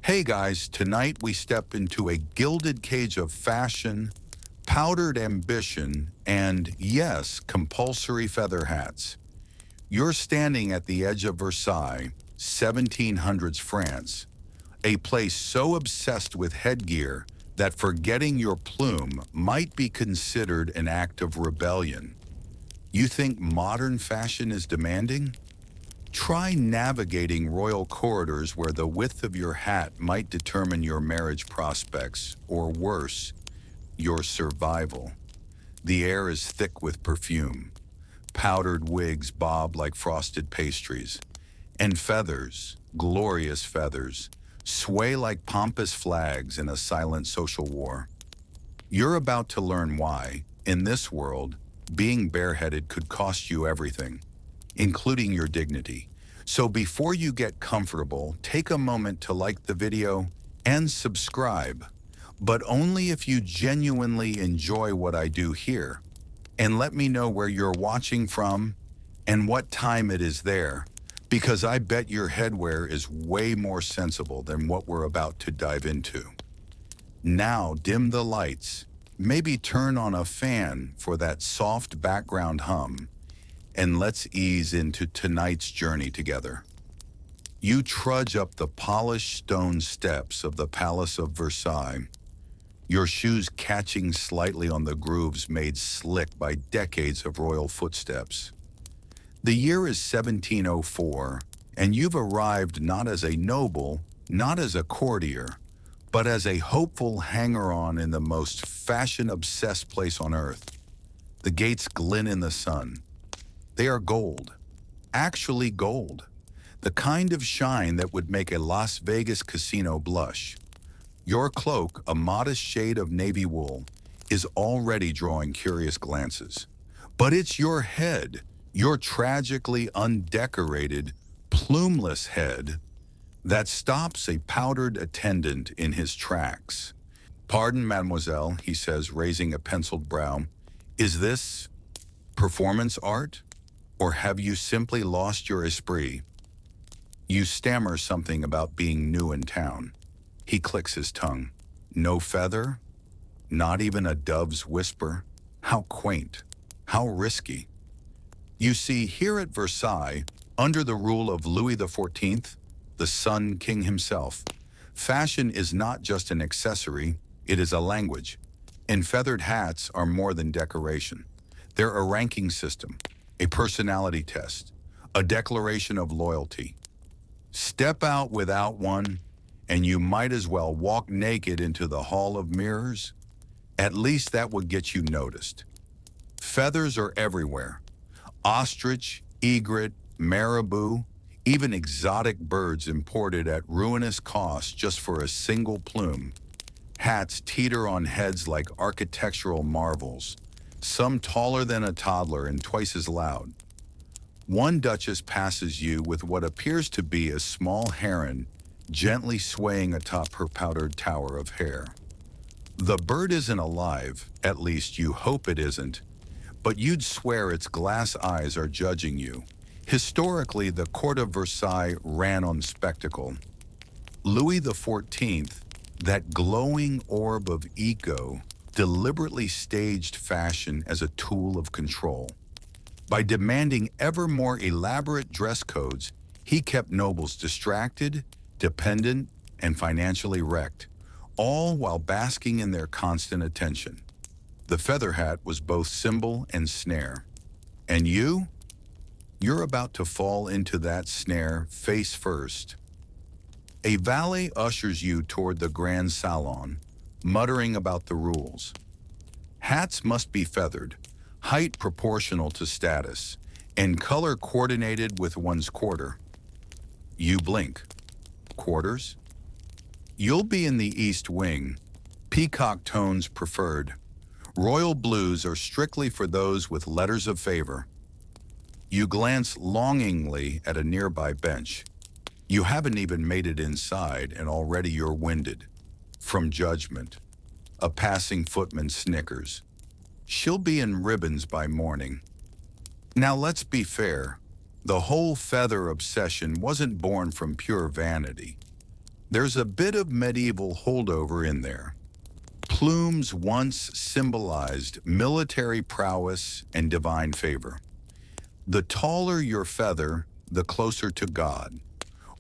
Hey guys, tonight we step into a gilded cage of fashion, powdered ambition, and yes, compulsory feather hats. You're standing at the edge of Versailles, 1700s France, a place so obsessed with headgear that forgetting your plume might be considered an act of rebellion. You think modern fashion is demanding? Try navigating royal corridors where the width of your hat might determine your marriage prospects, or worse, your survival. The air is thick with perfume. Powdered wigs bob like frosted pastries. And feathers, glorious feathers, sway like pompous flags in a silent social war. You're about to learn why, in this world, being bareheaded could cost you everything, including your dignity. So before you get comfortable, take a moment to like the video and subscribe, but only if you genuinely enjoy what I do here. And let me know where you're watching from and what time it is there, because I bet your headwear is way more sensible than what we're about to dive into. Now dim the lights, maybe turn on a fan for that soft background hum, and let's ease into tonight's journey together. You trudge up the polished stone steps of the Palace of Versailles, your shoes catching slightly on the grooves made slick by decades of royal footsteps. The year is 1704, and you've arrived not as a noble, not as a courtier, but as a hopeful hanger-on in the most fashion-obsessed place on earth. The gates glint in the sun. They are gold, actually gold, the kind of shine that would make a Las Vegas casino blush. Your cloak, a modest shade of navy wool, is already drawing curious glances. But it's your head, your tragically undecorated, plumeless head, that stops a powdered attendant in his tracks. "Pardon, mademoiselle," he says, raising a penciled brow. "Is this performance art? Or have you simply lost your esprit?" You stammer something about being new in town. He clicks his tongue. No feather? Not even a dove's whisper? How quaint. How risky. You see, here at Versailles, under the rule of Louis XIV, the Sun King himself, fashion is not just an accessory, it is a language. And feathered hats are more than decoration. They're a ranking system, a personality test, a declaration of loyalty. Step out without one, and you might as well walk naked into the Hall of Mirrors. At least that would get you noticed. Feathers are everywhere. Ostrich, egret, marabou, even exotic birds imported at ruinous cost just for a single plume. Hats teeter on heads like architectural marvels, some taller than a toddler and twice as loud. One duchess passes you with what appears to be a small heron gently swaying atop her powdered tower of hair. The bird isn't alive, at least you hope it isn't, but you'd swear its glass eyes are judging you. Historically, the court of Versailles ran on spectacle. Louis XIV, that glowing orb of ego, deliberately staged fashion as a tool of control. By demanding ever more elaborate dress codes, he kept nobles distracted, dependent, and financially wrecked, all while basking in their constant attention. The feather hat was both symbol and snare. And you're about to fall into that snare face first. A valet ushers you toward the grand salon, muttering about the rules. Hats must be feathered, height proportional to status, and color coordinated with one's quarter. You blink. Quarters? You'll be in the East Wing, peacock tones preferred. Royal blues are strictly for those with letters of favor. You glance longingly at a nearby bench. You haven't even made it inside, and already you're winded. From judgment. A passing footman snickers. She'll be in ribbons by morning. Now let's be fair. The whole feather obsession wasn't born from pure vanity. There's a bit of medieval holdover in there. Plumes once symbolized military prowess and divine favor. The taller your feather, the closer to God.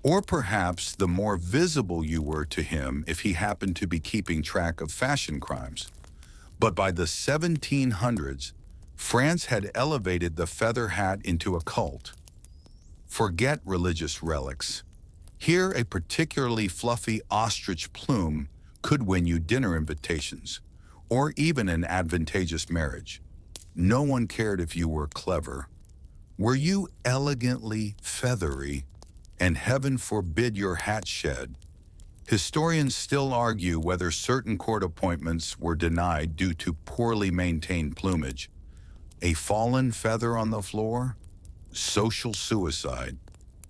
Or perhaps the more visible you were to him if he happened to be keeping track of fashion crimes. But by the 1700s, France had elevated the feather hat into a cult. Forget religious relics. Here, a particularly fluffy ostrich plume could win you dinner invitations, or even an advantageous marriage. No one cared if you were clever. Were you elegantly feathery, and heaven forbid your hat shed? Historians still argue whether certain court appointments were denied due to poorly maintained plumage. A fallen feather on the floor? Social suicide.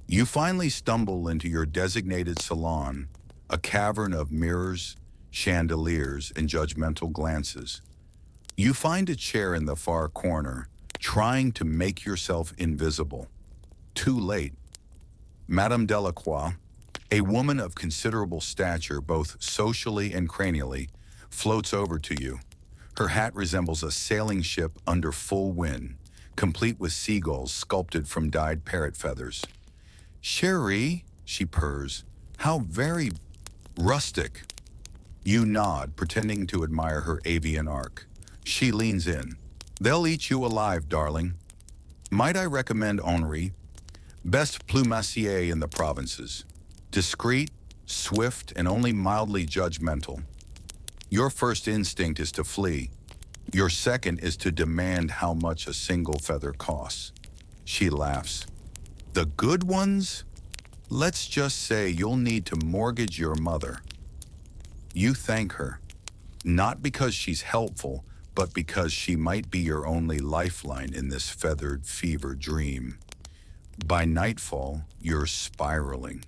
You finally stumble into your designated salon, a cavern of mirrors, chandeliers, and judgmental glances. You find a chair in the far corner, trying to make yourself invisible. Too late. Madame Delacroix, a woman of considerable stature both socially and cranially, floats over to you. Her hat resembles a sailing ship under full wind, complete with seagulls sculpted from dyed parrot feathers. "Chérie," she purrs, "how very rustic." You nod, pretending to admire her avian arc. She leans in. "They'll eat you alive, darling. Might I recommend Henri? Best plumassier in the provinces. Discreet, swift, and only mildly judgmental. Your first instinct is to flee. Your second is to demand how much a single feather costs." She laughs. "The good ones? Let's just say you'll need to mortgage your mother." You thank her, not because she's helpful, but because she might be your only lifeline in this feathered fever dream. By nightfall, you're spiraling.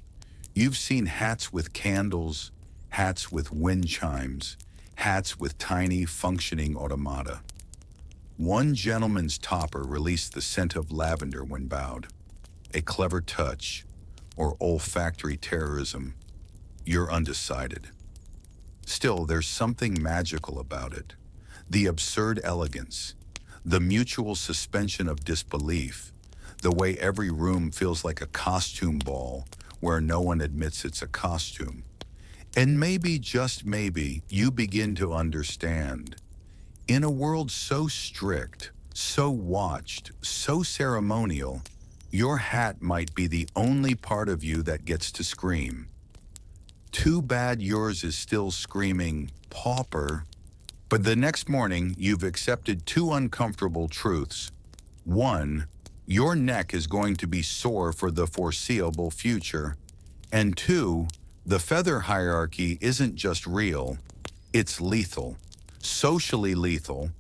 You've seen hats with candles, hats with wind chimes, hats with tiny functioning automata. One gentleman's topper released the scent of lavender when bowed. A clever touch, or olfactory terrorism. You're undecided. Still, there's something magical about it. The absurd elegance, the mutual suspension of disbelief, the way every room feels like a costume ball where no one admits it's a costume. And maybe, just maybe, you begin to understand. In a world so strict, so watched, so ceremonial, your hat might be the only part of you that gets to scream. Too bad yours is still screaming, "Pauper." But the next morning, you've accepted two uncomfortable truths. One, your neck is going to be sore for the foreseeable future. And two, the feather hierarchy isn't just real, it's lethal. Socially lethal,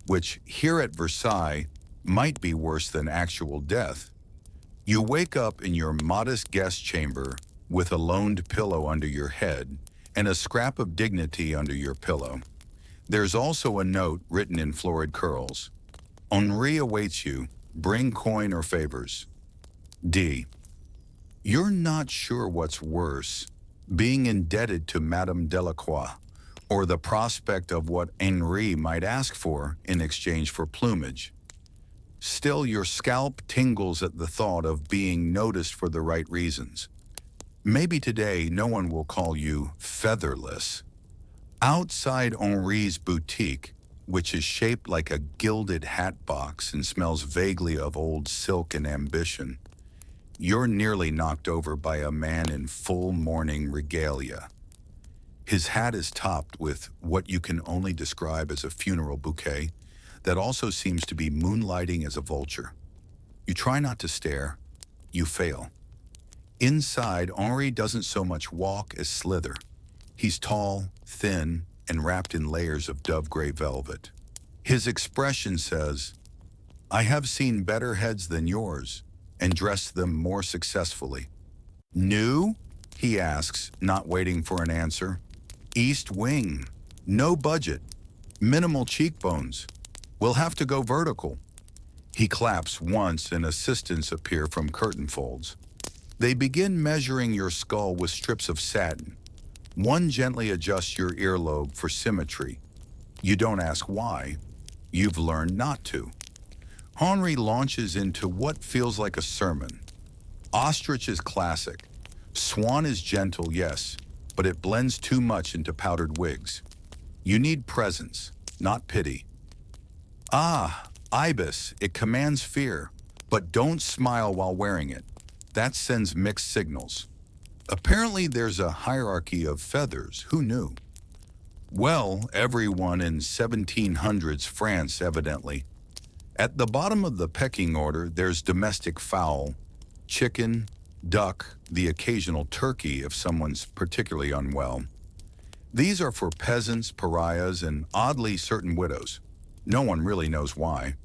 which here at Versailles might be worse than actual death. You wake up in your modest guest chamber with a loaned pillow under your head and a scrap of dignity under your pillow. There's also a note written in florid curls. "Henri awaits you. Bring coin or favors." D. You're not sure what's worse, being indebted to Madame Delacroix, or the prospect of what Henri might ask for in exchange for plumage. Still, your scalp tingles at the thought of being noticed for the right reasons. Maybe today no one will call you featherless. Outside Henri's boutique, which is shaped like a gilded hat box and smells vaguely of old silk and ambition, you're nearly knocked over by a man in full mourning regalia. His hat is topped with what you can only describe as a funeral bouquet that also seems to be moonlighting as a vulture. You try not to stare. You fail. Inside, Henri doesn't so much walk as slither. He's tall, thin, and wrapped in layers of dove-gray velvet. His expression says, "I have seen better heads than yours, and dressed them more successfully." "New?" he asks, not waiting for an answer. "East wing. No budget. Minimal cheekbones. We'll have to go vertical." He claps once and assistants appear from curtain folds. They begin measuring your skull with strips of satin. One gently adjusts your earlobe for symmetry. You don't ask why. You've learned not to. Henri launches into what feels like a sermon. Ostrich is classic. Swan is gentle, yes, but it blends too much into powdered wigs. You need presence, not pity. Ah, ibis, it commands fear, but don't smile while wearing it. That sends mixed signals. Apparently there's a hierarchy of feathers. Who knew? Well, everyone in 1700s France, evidently. At the bottom of the pecking order, there's domestic fowl, chicken, duck, the occasional turkey if someone's particularly unwell. These are for peasants, pariahs, and oddly certain widows. No one really knows why.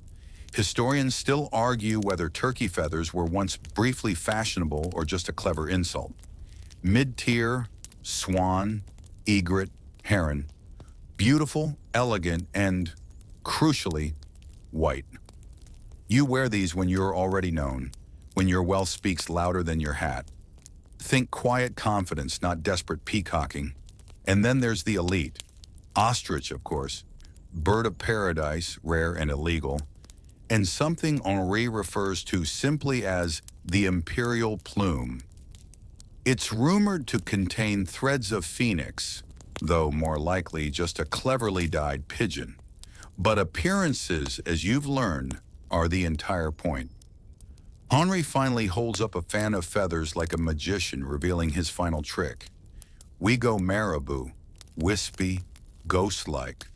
Historians still argue whether turkey feathers were once briefly fashionable or just a clever insult. Mid-tier, swan, egret, heron. Beautiful, elegant, and, crucially, white. You wear these when you're already known, when your wealth speaks louder than your hat. Think quiet confidence, not desperate peacocking. And then there's the elite. Ostrich, of course. Bird of paradise, rare and illegal. And something Henri refers to simply as the imperial plume. It's rumored to contain threads of phoenix, though more likely just a cleverly dyed pigeon. But appearances, as you've learned, are the entire point. Henri finally holds up a fan of feathers like a magician revealing his final trick. We go marabou, wispy, ghost-like.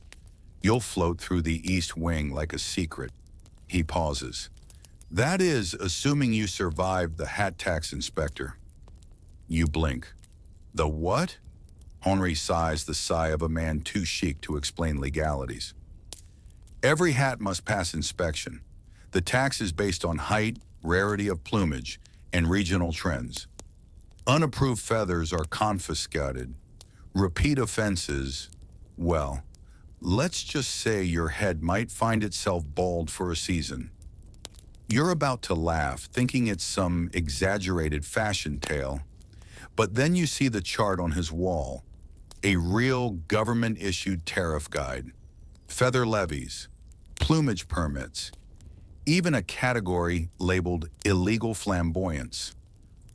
You'll float through the east wing like a secret. He pauses. That is, assuming you survived the hat tax inspector. You blink. The what? Henri sighs the sigh of a man too chic to explain legalities. Every hat must pass inspection. The tax is based on height, rarity of plumage, and regional trends. Unapproved feathers are confiscated. Repeat offenses, well, let's just say your head might find itself bald for a season. You're about to laugh, thinking it's some exaggerated fashion tale, but then you see the chart on his wall, a real government-issued tariff guide, feather levies, plumage permits, even a category labeled illegal flamboyance.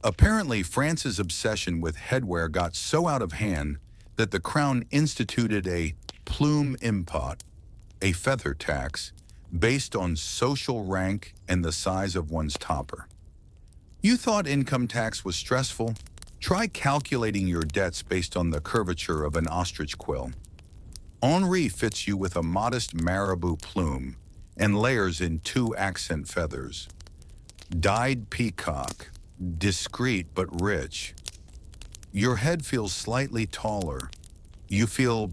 Apparently, France's obsession with headwear got so out of hand that the crown instituted a plume impôt, a feather tax, based on social rank and the size of one's topper. You thought income tax was stressful? Try calculating your debts based on the curvature of an ostrich quill. Henri fits you with a modest marabou plume and layers in 2 accent feathers. Dyed peacock, discreet but rich. Your head feels slightly taller. You feel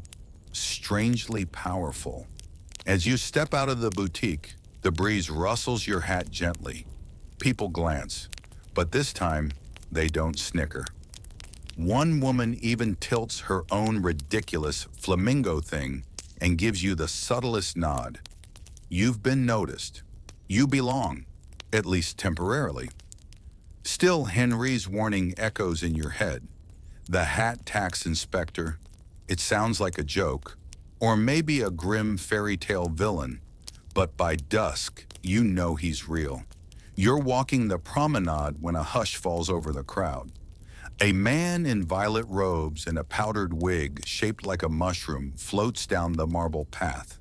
strangely powerful. As you step out of the boutique, the breeze rustles your hat gently. People glance, but this time they don't snicker. One woman even tilts her own ridiculous flamingo thing and gives you the subtlest nod. You've been noticed. You belong, at least temporarily. Still, Henri's warning echoes in your head. The hat tax inspector. It sounds like a joke, or maybe a grim fairy tale villain, but by dusk, you know he's real. You're walking the promenade when a hush falls over the crowd. A man in violet robes and a powdered wig shaped like a mushroom floats down the marble path.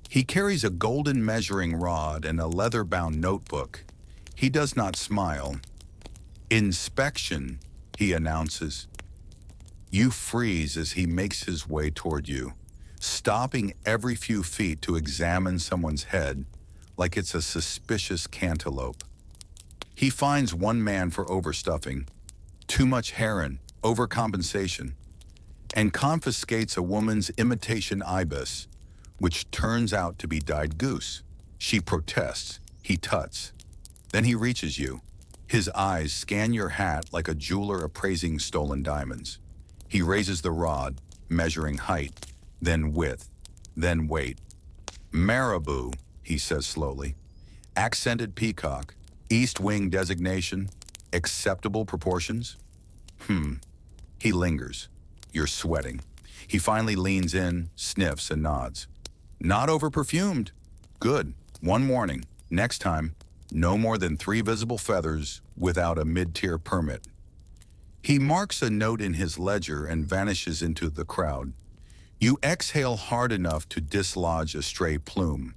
He carries a golden measuring rod and a leather-bound notebook. He does not smile. Inspection, he announces. You freeze as he makes his way toward you, stopping every few feet to examine someone's head like it's a suspicious cantaloupe. He finds one man for overstuffing, too much heron, overcompensation, and confiscates a woman's imitation ibis, which turns out to be dyed goose. She protests, he tuts. Then he reaches you. His eyes scan your hat like a jeweler appraising stolen diamonds. He raises the rod, measuring height, then width, then weight. Marabou, he says slowly. Accented peacock, east wing designation, Acceptable proportions? He lingers. You're sweating. He finally leans in, sniffs, and nods. Not over-perfumed. Good. One warning. Next time, no more than 3 visible feathers without a mid-tier permit. He marks a note in his ledger and vanishes into the crowd. You exhale hard enough to dislodge a stray plume.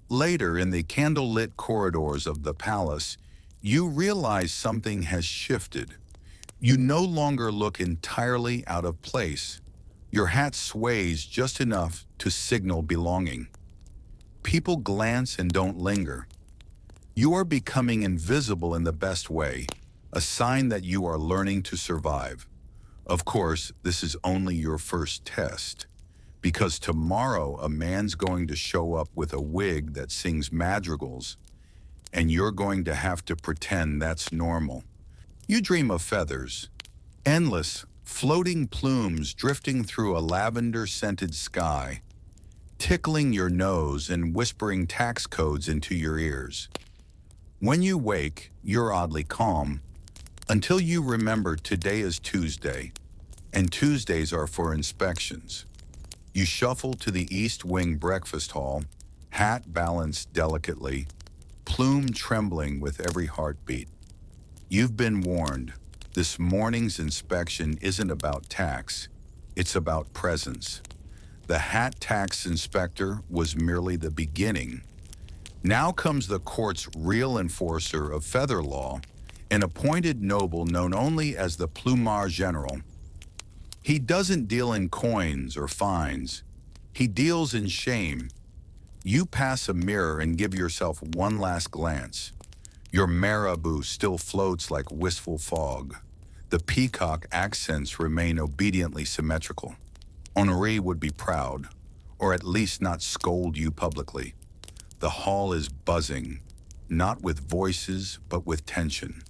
Later, in the candle-lit corridors of the palace, you realize something has shifted. You no longer look entirely out of place. Your hat sways just enough to signal belonging. People glance and don't linger. You are becoming invisible in the best way, a sign that you are learning to survive. Of course, this is only your first test, because tomorrow a man's going to show up with a wig that sings madrigals, and you're going to have to pretend that's normal. You dream of feathers, endless, floating plumes drifting through a lavender-scented sky, tickling your nose and whispering tax codes into your ears. When you wake, you're oddly calm, until you remember today is Tuesday, and Tuesdays are for inspections. You shuffle to the East Wing breakfast hall, hat balanced delicately, plume trembling with every heartbeat. You've been warned. This morning's inspection isn't about tax, it's about presence. The hat tax inspector was merely the beginning. Now comes the court's real enforcer of feather law, an appointed noble known only as the Plume General. He doesn't deal in coins or fines. He deals in shame. You pass a mirror and give yourself one last glance. Your marabou still floats like wistful fog. The peacock accents remain obediently symmetrical. Honoré would be proud, or at least not scold you publicly. The hall is buzzing, not with voices, but with tension.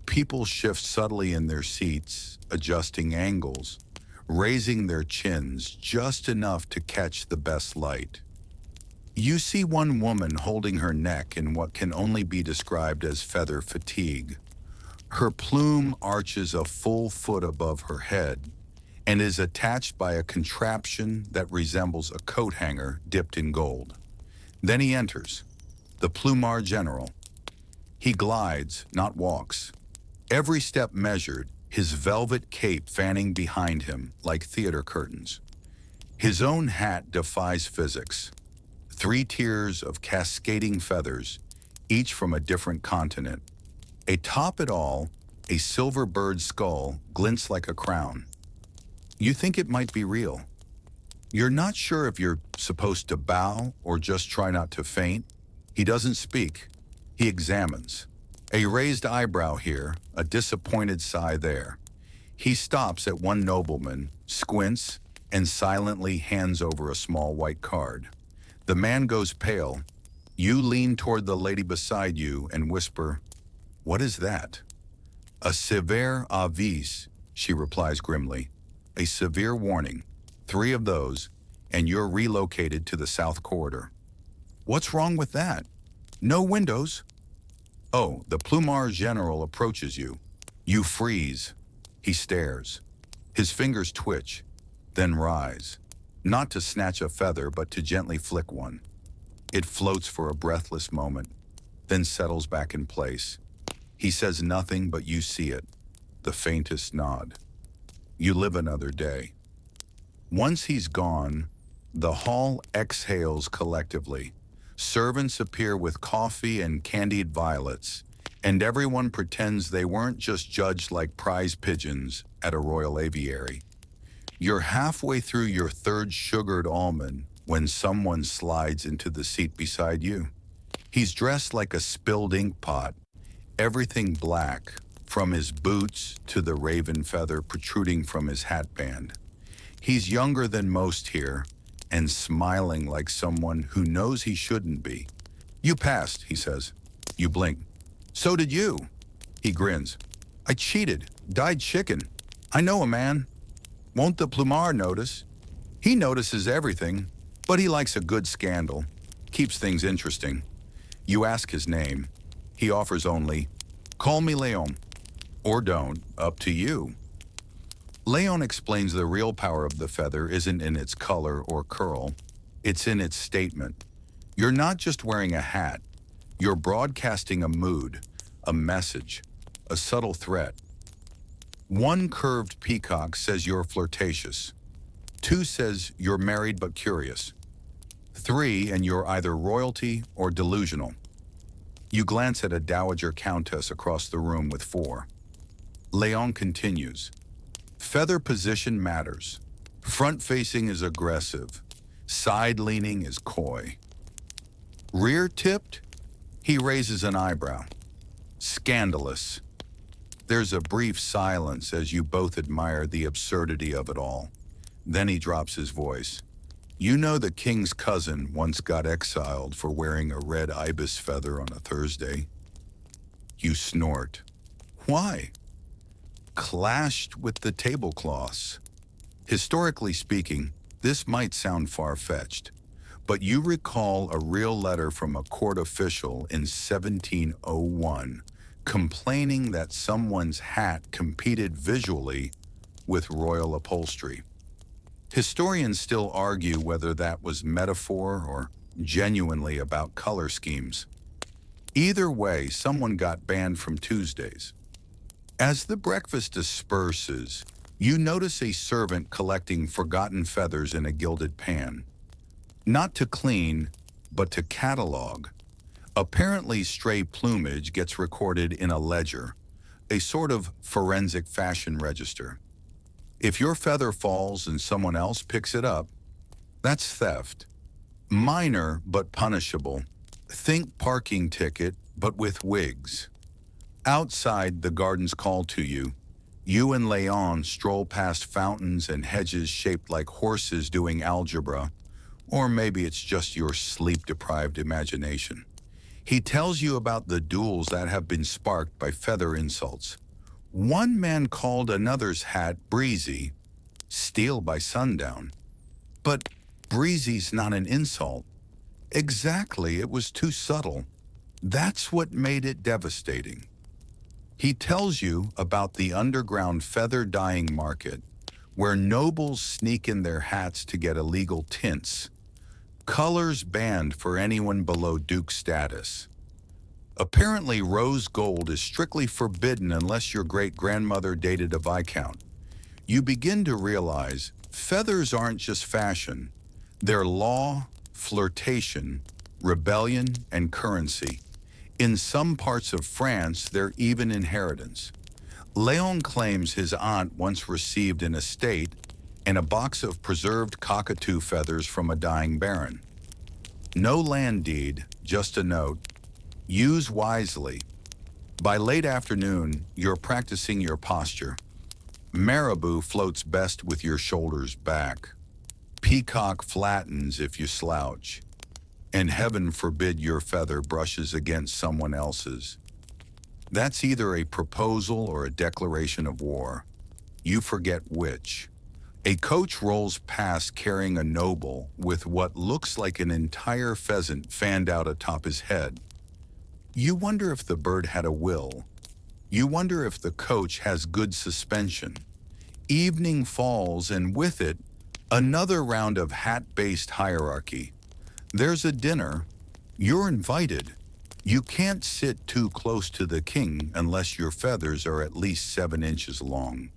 People shift subtly in their seats, adjusting angles, raising their chins just enough to catch the best light. You see one woman holding her neck in what can only be described as feather fatigue. Her plume arches a full foot above her head and is attached by a contraption that resembles a coat hanger dipped in gold. Then he enters, the Plume General. He glides, not walks. Every step measured, his velvet cape fanning behind him like theater curtains. His own hat defies physics. 3 tiers of cascading feathers, each from a different continent. Atop it all, a silver bird skull glints like a crown. You think it might be real. You're not sure if you're supposed to bow or just try not to faint. He doesn't speak. He examines. A raised eyebrow here, a disappointed sigh there. He stops at one nobleman, squints, and silently hands over a small white card. The man goes pale. You lean toward the lady beside you and whisper, "What is that?" "A sévère avis," she replies grimly. "A severe warning. 3 of those, and you're relocated to the South Corridor." "What's wrong with that?" "No windows." Oh, the Plume General approaches you. You freeze. He stares. His fingers twitch, then rise, not to snatch a feather, but to gently flick one. It floats for a breathless moment, then settles back in place. He says nothing, but you see it, the faintest nod. You live another day. Once he's gone, the hall exhales collectively. Servants appear with coffee and candied violets, and everyone pretends they weren't just judged like prize pigeons at a royal aviary. You're halfway through your 3rd sugared almond when someone slides into the seat beside you. He's dressed like a spilled ink pot, everything black, from his boots to the raven feather protruding from his hatband. He's younger than most here, and smiling like someone who knows he shouldn't be. "You passed," he says. You blink. "So did you." He grins. "I cheated, dyed chicken. I know a man. Won't the Plume notice? He notices everything, but he likes a good scandal. Keeps things interesting." You ask his name. He offers only, Call me Leon, or don't, up to you. Leon explains the real power of the feather isn't in its color or curl, it's in its statement. You're not just wearing a hat, you're broadcasting a mood, a message, a subtle threat. One curved peacock says you're flirtatious. Two says you're married but curious. Three, and you're either royalty or delusional. You glance at a dowager countess across the room with four. Leon continues. Feather position matters. Front-facing is aggressive. Side-leaning is coy. Rear-tipped? He raises an eyebrow. Scandalous. There's a brief silence as you both admire the absurdity of it all. Then he drops his voice. You know the king's cousin once got exiled for wearing a red ibis feather on a Thursday. You snort. Why? Clashed with the tablecloths. Historically speaking, this might sound far-fetched, but you recall a real letter from a court official in 1701 complaining that someone's hat competed visually with royal upholstery. Historians still argue whether that was metaphor or genuinely about color schemes. Either way, someone got banned from Tuesdays. As the breakfast disperses, you notice a servant collecting forgotten feathers in a gilded pan. Not to clean, but to catalog. Apparently, stray plumage gets recorded in a ledger, a sort of forensic fashion register. If your feather falls and someone else picks it up, that's theft. Minor but punishable. Think parking ticket, but with wigs. Outside, the gardens call to you. You and Leon stroll past fountains and hedges shaped like horses doing algebra, or maybe it's just your sleep-deprived imagination. He tells you about the duels that have been sparked by feather insults. One man called another's hat breezy, steel by sundown. But breezy's not an insult. Exactly, it was too subtle. That's what made it devastating. He tells you about the underground feather dyeing market, where nobles sneak in their hats to get illegal tints. Colors banned for anyone below duke status. Apparently, rose gold is strictly forbidden unless your great-grandmother dated a viscount. You begin to realize feathers aren't just fashion. They're law, flirtation, rebellion, and currency. In some parts of France, they're even inheritance. Leon claims his aunt once received an estate and a box of preserved cockatoo feathers from a dying baron. No land deed, just a note. Use wisely. By late afternoon, you're practicing your posture. Marabou floats best with your shoulders back. Peacock flattens if you slouch. And heaven forbid your feather brushes against someone else's. That's either a proposal or a declaration of war. You forget which. A coach rolls past carrying a noble with what looks like an entire pheasant fanned out atop his head. You wonder if the bird had a will. You wonder if the coach has good suspension. Evening falls, and with it, another round of hat-based hierarchy. There's a dinner. You're invited. You can't sit too close to the king unless your feathers are at least 7 inches long,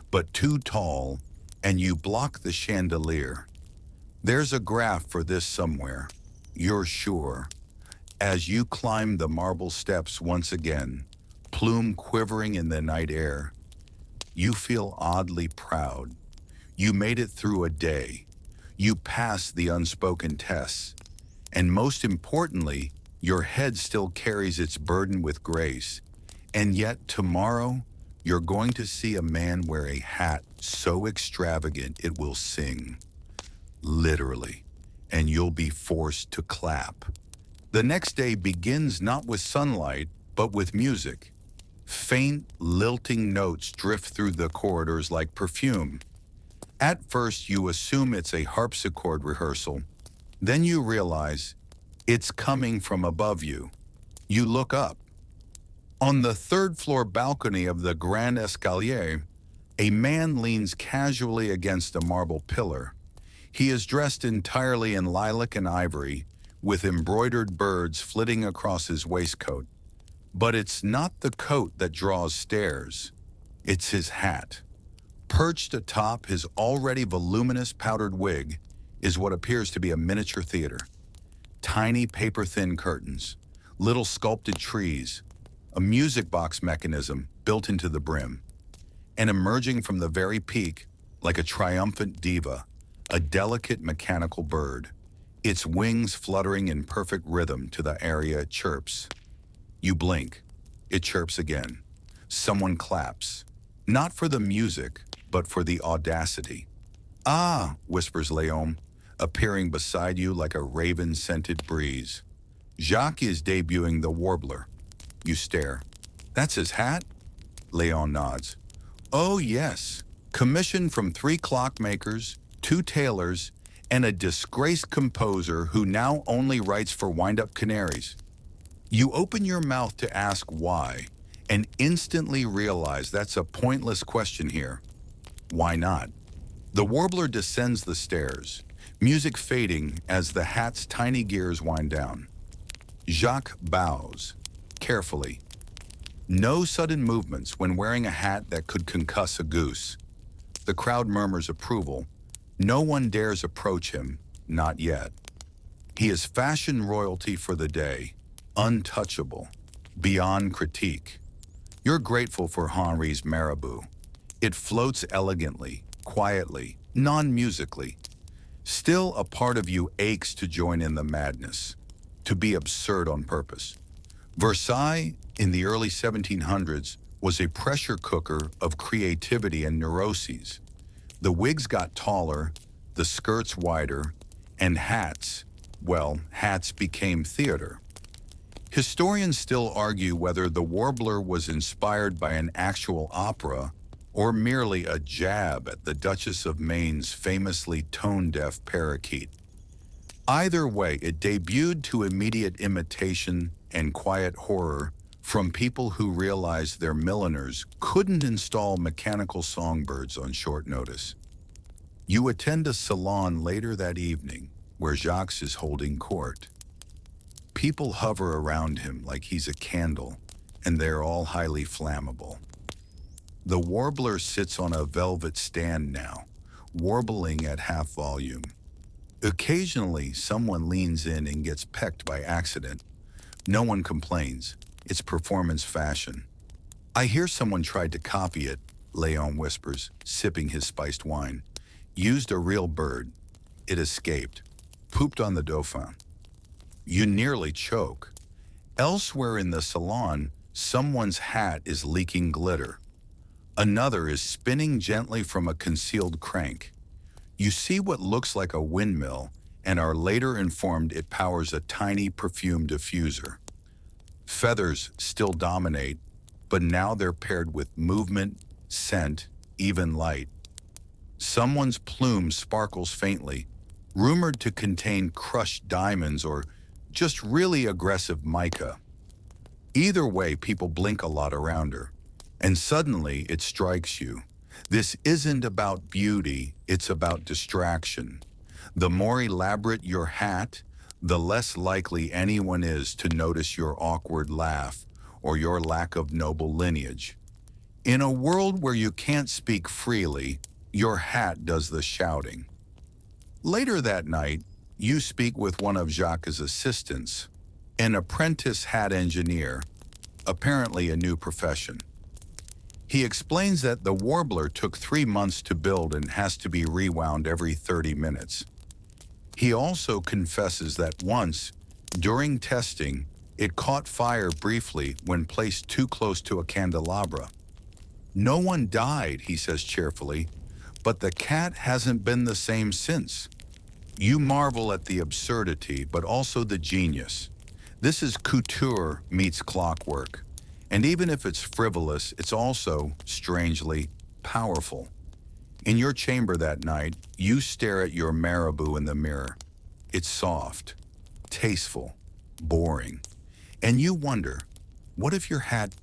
but too tall, and you block the chandelier. There's a graph for this somewhere, you're sure. As you climb the marble steps once again, plume quivering in the night air, you feel oddly proud. You made it through a day. You passed the unspoken tests. And most importantly, your head still carries its burden with grace. And yet tomorrow, you're going to see a man wear a hat so extravagant it will sing. Literally. And you'll be forced to clap. The next day begins not with sunlight, but with music. Faint, lilting notes drift through the corridors like perfume. At first, you assume it's a harpsichord rehearsal. Then you realize it's coming from above you. You look up. On the third-floor balcony of the Grand Escalier, a man leans casually against a marble pillar. He is dressed entirely in lilac and ivory, with embroidered birds flitting across his waistcoat. But it's not the coat that draws stares. It's his hat. Perched atop his already voluminous powdered wig is what appears to be a miniature theater. Tiny paper-thin curtains, little sculpted trees, a music box mechanism built into the brim, and emerging from the very peak, like a triumphant diva, a delicate mechanical bird, its wings fluttering in perfect rhythm to the aria it chirps. You blink. It chirps again. Someone claps. Not for the music, but for the audacity. "Ah," whispers Léon, appearing beside you like a raven-scented breeze. Jacques is debuting the warbler. You stare. "That's his hat?" Léon nods. "Oh, yes. Commissioned from 3 clockmakers, 2 tailors, and a disgraced composer who now only writes for wind-up canaries." You open your mouth to ask why, and instantly realize that's a pointless question here. Why not? The warbler descends the stairs, music fading as the hat's tiny gears wind down. Jacques bows, carefully. No sudden movements when wearing a hat that could concuss a goose. The crowd murmurs approval. No one dares approach him, not yet. He is fashion royalty for the day, untouchable, beyond critique. You're grateful for Henri's marabou. It floats elegantly, quietly, non-musically. Still, a part of you aches to join in the madness, to be absurd on purpose. Versailles, in the early 1700s, was a pressure cooker of creativity and neuroses. The wigs got taller, the skirts wider, and hats, well, hats became theater. Historians still argue whether the warbler was inspired by an actual opera or merely a jab at the Duchess of Maine's famously tone-deaf parakeet. Either way, it debuted to immediate imitation and quiet horror from people who realized their milliners couldn't install mechanical songbirds on short notice. You attend a salon later that evening where Jacques is holding court. People hover around him like he's a candle, and they're all highly flammable. The warbler sits on a velvet stand now, warbling at half volume. Occasionally, someone leans in and gets pecked by accident. No one complains. It's performance fashion. "I hear someone tried to copy it," Léon whispers, sipping his spiced wine. "Used a real bird. It escaped. Pooped on the Dauphin." You nearly choke. Elsewhere in the salon, someone's hat is leaking glitter. Another is spinning gently from a concealed crank. You see what looks like a windmill and are later informed it powers a tiny perfume diffuser. Feathers still dominate, but now they're paired with movement, scent, even light. Someone's plume sparkles faintly, rumored to contain crushed diamonds or just really aggressive mica. Either way, people blink a lot around her, and suddenly it strikes you. This isn't about beauty, it's about distraction. The more elaborate your hat, the less likely anyone is to notice your awkward laugh or your lack of noble lineage. In a world where you can't speak freely, your hat does the shouting. Later that night, you speak with one of Jacques' assistants, an apprentice hat engineer, apparently a new profession. He explains that the warbler took 3 months to build and has to be rewound every 30 minutes. He also confesses that once, during testing, it caught fire briefly when placed too close to a candelabra. "No one died," he says cheerfully, "but the cat hasn't been the same since." You marvel at the absurdity, but also the genius. This is couture meets clockwork. And even if it's frivolous, it's also, strangely, powerful. In your chamber that night, you stare at your marabou in the mirror. It's soft, tasteful, boring. And you wonder, what if your hat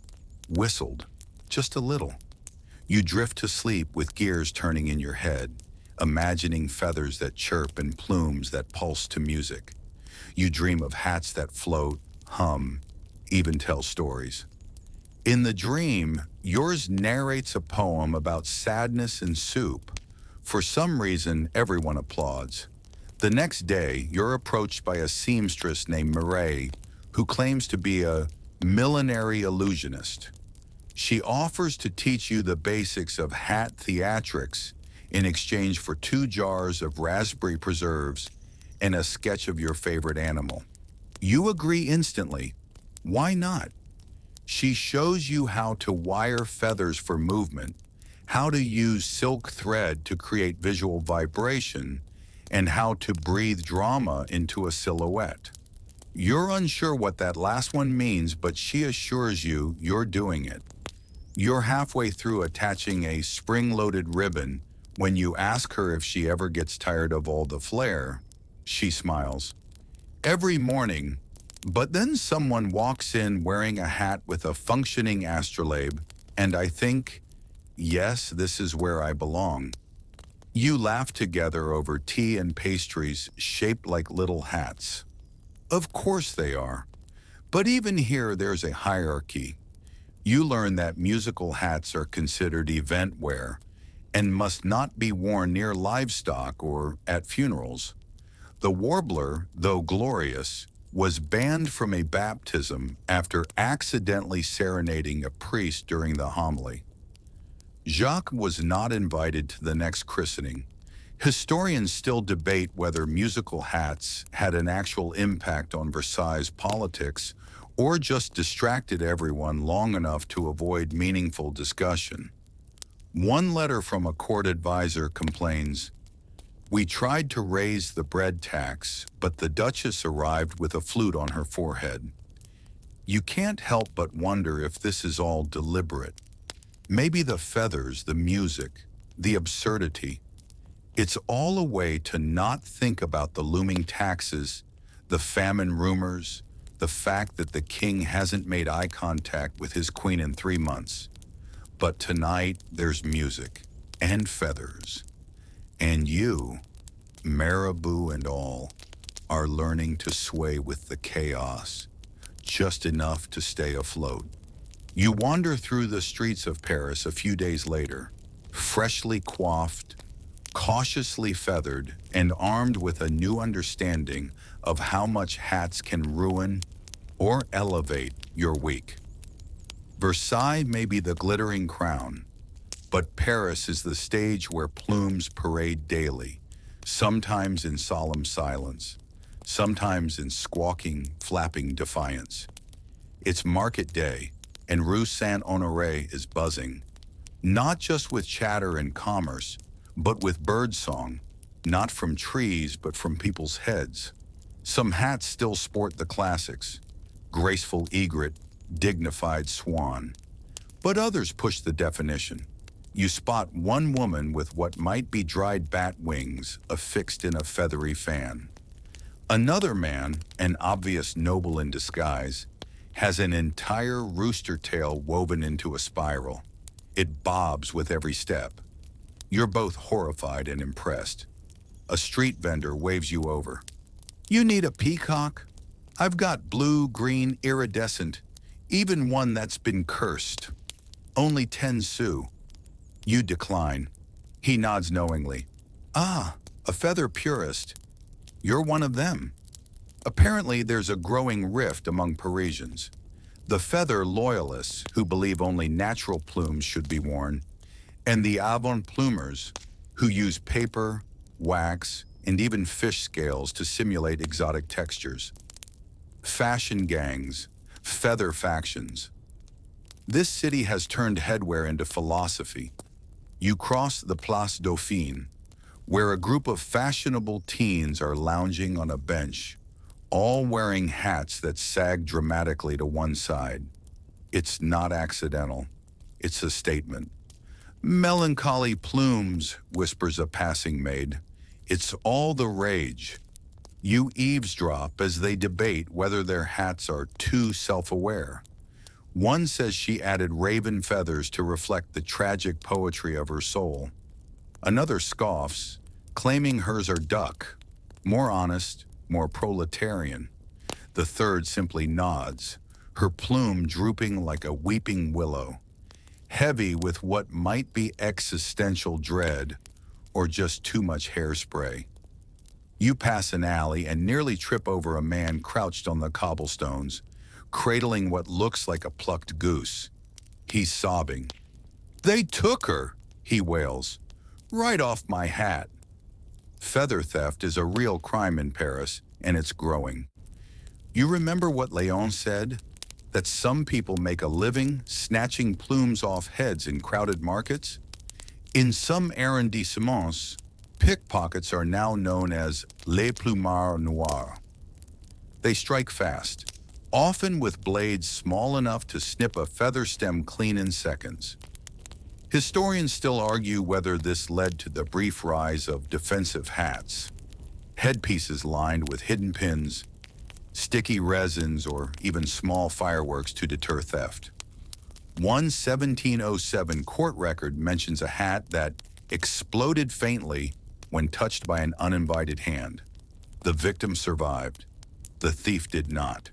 whistled, just a little. You drift to sleep with gears turning in your head, imagining feathers that chirp and plumes that pulse to music. You dream of hats that float, hum, even tell stories. In the dream, yours narrates a poem about sadness and soup. For some reason, everyone applauds. The next day, you're approached by a seamstress named Mireille, who claims to be a millinery illusionist. She offers to teach you the basics of hat theatrics in exchange for 2 jars of raspberry preserves and a sketch of your favorite animal. You agree instantly. Why not? She shows you how to wire feathers for movement, how to use silk thread to create visual vibration, and how to breathe drama into a silhouette. You're unsure what that last one means, but she assures you you're doing it. You're halfway through attaching a spring-loaded ribbon when you ask her if she ever gets tired of all the flair. She smiles. Every morning, but then someone walks in wearing a hat with a functioning astrolabe, and I think, yes, this is where I belong. You laugh together over tea and pastries shaped like little hats. Of course they are. But even here there's a hierarchy. You learn that musical hats are considered event wear and must not be worn near livestock or at funerals. The warbler, though glorious, was banned from a baptism after accidentally serenading a priest during the homily. Jacques was not invited to the next christening. Historians still debate whether musical hats had an actual impact on Versailles politics or just distracted everyone long enough to avoid meaningful discussion. One letter from a court advisor complains, "We tried to raise the bread tax, but the Duchess arrived with a flute on her forehead." You can't help but wonder if this is all deliberate. Maybe the feathers, the music, the absurdity. It's all a way to not think about the looming taxes, the famine rumors, the fact that the king hasn't made eye contact with his queen in 3 months. But tonight, there's music and feathers. And you, marabou and all, are learning to sway with the chaos, just enough to stay afloat. You wander through the streets of Paris a few days later, freshly coiffed, cautiously feathered, and armed with a new understanding of how much hats can ruin or elevate your week. Versailles may be the glittering crown, but Paris is the stage where plumes parade daily, sometimes in solemn silence, sometimes in squawking, flapping defiance. It's market day, and Rue Saint-Honoré is buzzing, not just with chatter and commerce, but with birdsong, not from trees, but from people's heads. Some hats still sport the classics, graceful egret, dignified swan. But others push the definition. You spot one woman with what might be dried bat wings affixed in a feathery fan. Another man, an obvious noble in disguise, has an entire rooster tail woven into a spiral. It bobs with every step. You're both horrified and impressed. A street vendor waves you over. "You need a peacock? I've got blue, green, iridescent, even one that's been cursed. Only 10 sous. You decline. He nods knowingly. "Ah, a feather purist. You're one of them." Apparently, there's a growing rift among Parisians. The feather loyalists, who believe only natural plumes should be worn, and the avant-plumers, who use paper, wax, and even fish scales to simulate exotic textures. Fashion gangs, feather factions. This city has turned headwear into philosophy. You cross the Place Dauphine, where a group of fashionable teens are lounging on a bench, all wearing hats that sag dramatically to one side. It's not accidental. It's a statement. "Melancholy plumes," whispers a passing maid. It's all the rage. You eavesdrop as they debate whether their hats are too self-aware. One says she added raven feathers to reflect the tragic poetry of her soul. Another scoffs, claiming hers are duck, more honest, more proletarian. The third simply nods, her plume drooping like a weeping willow, heavy with what might be existential dread or just too much hairspray. You pass an alley and nearly trip over a man crouched on the cobblestones, cradling what looks like a plucked goose. He's sobbing. "They took her," he wails, "right off my hat." Feather theft is a real crime in Paris, and it's growing. You remember what Léon said? That some people make a living snatching plumes off heads in crowded markets? In some arrondissements, pickpockets are now known as les plumards noirs. They strike fast, often with blades small enough to snip a feather stem clean in seconds. Historians still argue whether this led to the brief rise of defensive hats, headpieces lined with hidden pins, sticky resins, or even small fireworks to deter theft. One 1707 court record mentions a hat that exploded faintly when touched by an uninvited hand. The victim survived. The thief did not.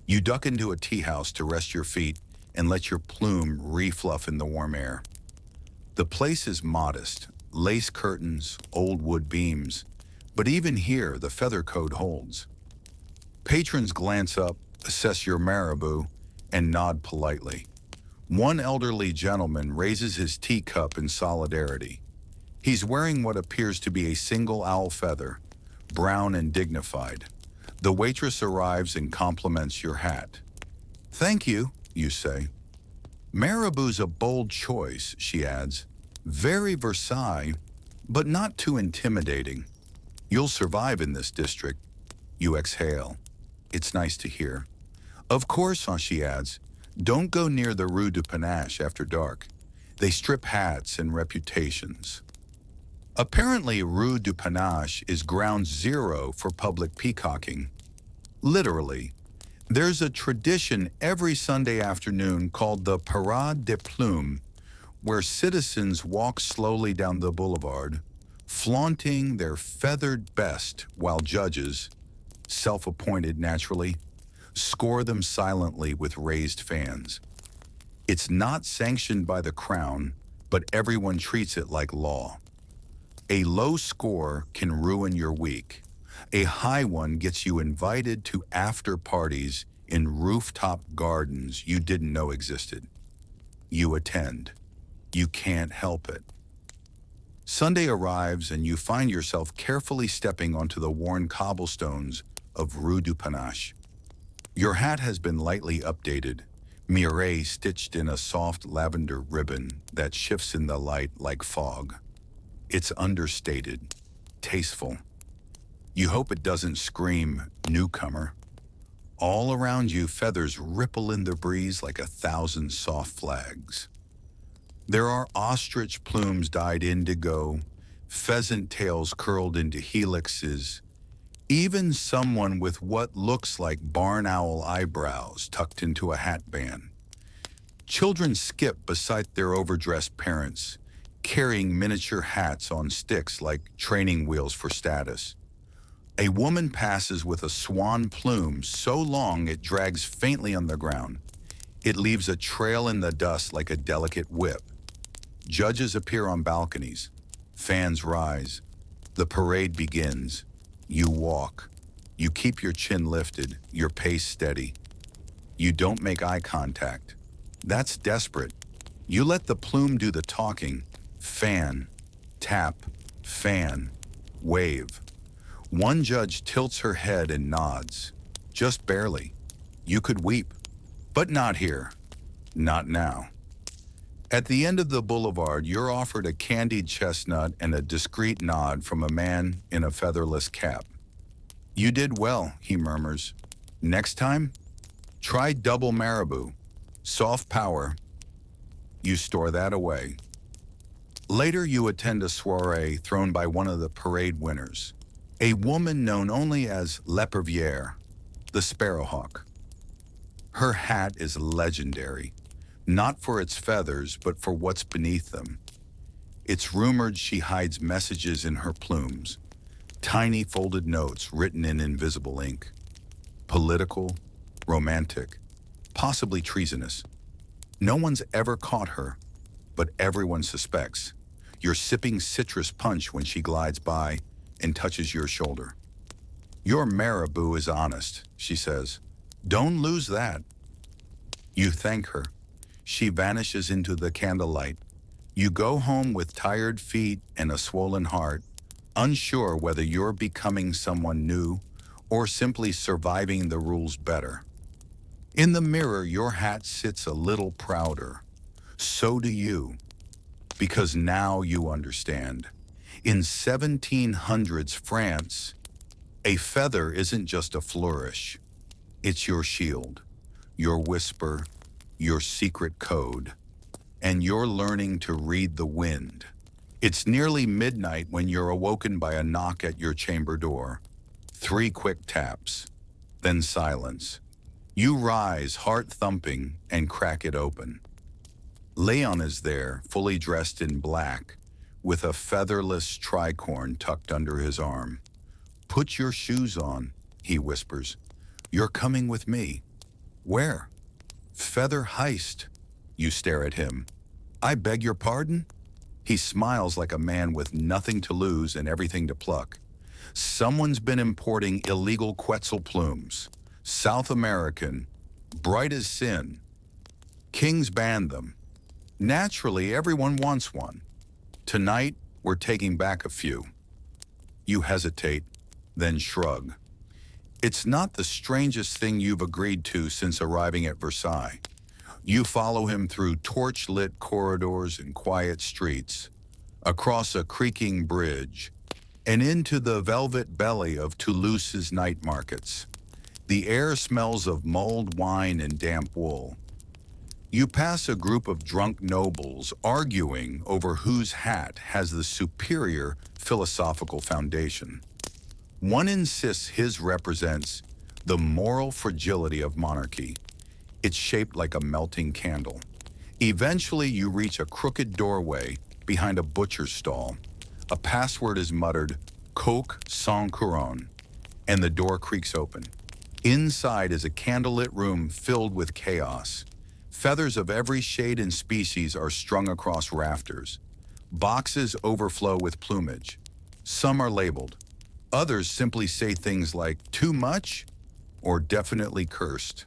You duck into a tea house to rest your feet and let your plume refluff in the warm air. The place is modest, lace curtains, old wood beams, but even here the feather code holds. Patrons glance up, assess your marabou, and nod politely. One elderly gentleman raises his teacup in solidarity. He's wearing what appears to be a single owl feather, brown and dignified. The waitress arrives and compliments your hat. "Thank you," you say. "Marabou's a bold choice," she adds. "Very Versailles, but not too intimidating. You'll survive in this district." You exhale. "It's nice to hear." "Of course," she adds, "don't go near the Rue du Panache after dark. They strip hats and reputations." Apparently, Rue du Panache is ground zero for public peacocking. Literally, there's a tradition every Sunday afternoon called the Parade des Plumes, where citizens walk slowly down the boulevard, flaunting their feathered best while judges, self-appointed naturally, score them silently with raised fans. It's not sanctioned by the crown, but everyone treats it like law. A low score can ruin your week. A high one gets you invited to after parties in rooftop gardens you didn't know existed. You attend. You can't help it. Sunday arrives and you find yourself carefully stepping onto the worn cobblestones of Rue du Panache. Your hat has been lightly updated, mireille stitched in a soft lavender ribbon that shifts in the light like fog. It's understated, tasteful. You hope it doesn't scream, "Newcomer." All around you, feathers ripple in the breeze like 1,000 soft flags. There are ostrich plumes dyed indigo, pheasant tails curled into helixes, even someone with what looks like barn owl eyebrows tucked into a hatband. Children skip beside their overdressed parents, carrying miniature hats on sticks like training wheels for status. A woman passes with a swan plume so long it drags faintly on the ground. It leaves a trail in the dust like a delicate whip. Judges appear on balconies. Fans rise. The parade begins. You walk. You keep your chin lifted, your pace steady. You don't make eye contact. That's desperate. You let the plume do the talking. Fan, tap, fan, wave. One judge tilts her head and nods. Just barely. You could weep. But not here. Not now. At the end of the boulevard, you're offered a candied chestnut and a discreet nod from a man in a featherless cap. "You did well," he murmurs. "Next time, try double marabou. Soft power." You store that away. Later, you attend a soirée thrown by one of the parade winners, a woman known only as L'Épervière, the sparrowhawk. Her hat is legendary, not for its feathers, but for what's beneath them. It's rumored she hides messages in her plumes, tiny folded notes written in invisible ink. Political, romantic, possibly treasonous. No one's ever caught her, but everyone suspects. You're sipping citrus punch when she glides by and touches your shoulder. Your marabou is honest, she says. Don't lose that. You thank her. She vanishes into the candlelight. You go home with tired feet and a swollen heart, unsure whether you're becoming someone new or simply surviving the rules better. In the mirror, your hat sits a little prouder. So do you, because now you understand. In 1700s France, a feather isn't just a flourish. It's your shield, your whisper, your secret code. And you're learning to read the wind. It's nearly midnight when you're awoken by a knock at your chamber door. 3 quick taps, then silence. You rise, heart thumping, and crack it open. Leon is there, fully dressed in black, with a featherless tricorn tucked under his arm. Put your shoes on, he whispers. You're coming with me. Where? Feather heist. You stare at him. I beg your pardon? He smiles like a man with nothing to lose and everything to pluck. Someone's been importing illegal Quetzal plumes. South American, bright as sin. Kings banned them. Naturally, everyone wants one. Tonight, we're taking back a few. You hesitate, then shrug. It's not the strangest thing you've agreed to since arriving at Versailles. You follow him through torch-lit corridors and quiet streets, across a creaking bridge, and into the velvet belly of Toulouse's night markets. The air smells of mulled wine and damp wool. You pass a group of drunk nobles arguing over whose hat has the superior philosophical foundation. One insists his represents the moral fragility of monarchy. It's shaped like a melting candle. Eventually, you reach a crooked doorway behind a butcher's stall. A password is muttered, Coq sans couronne, and the door creaks open. Inside is a candlelit room filled with chaos. Feathers of every shade and species are strung across rafters. Boxes overflow with plumage. Some are labeled. Others simply say things like, too much, or definitely cursed.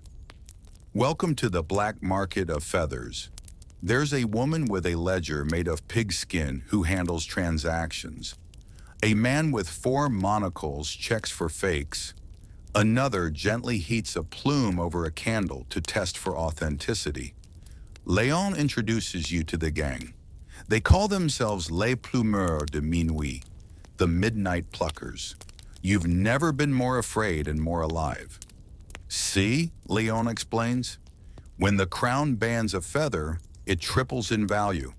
Welcome to the black market of feathers. There's a woman with a ledger made of pigskin who handles transactions. A man with 4 monocles checks for fakes. Another gently heats a plume over a candle to test for authenticity. Léon introduces you to the gang. They call themselves Les Plumeurs de Minuit, the Midnight Pluckers. You've never been more afraid and more alive. See, Léon explains, when the crown bans a feather, it triples in value.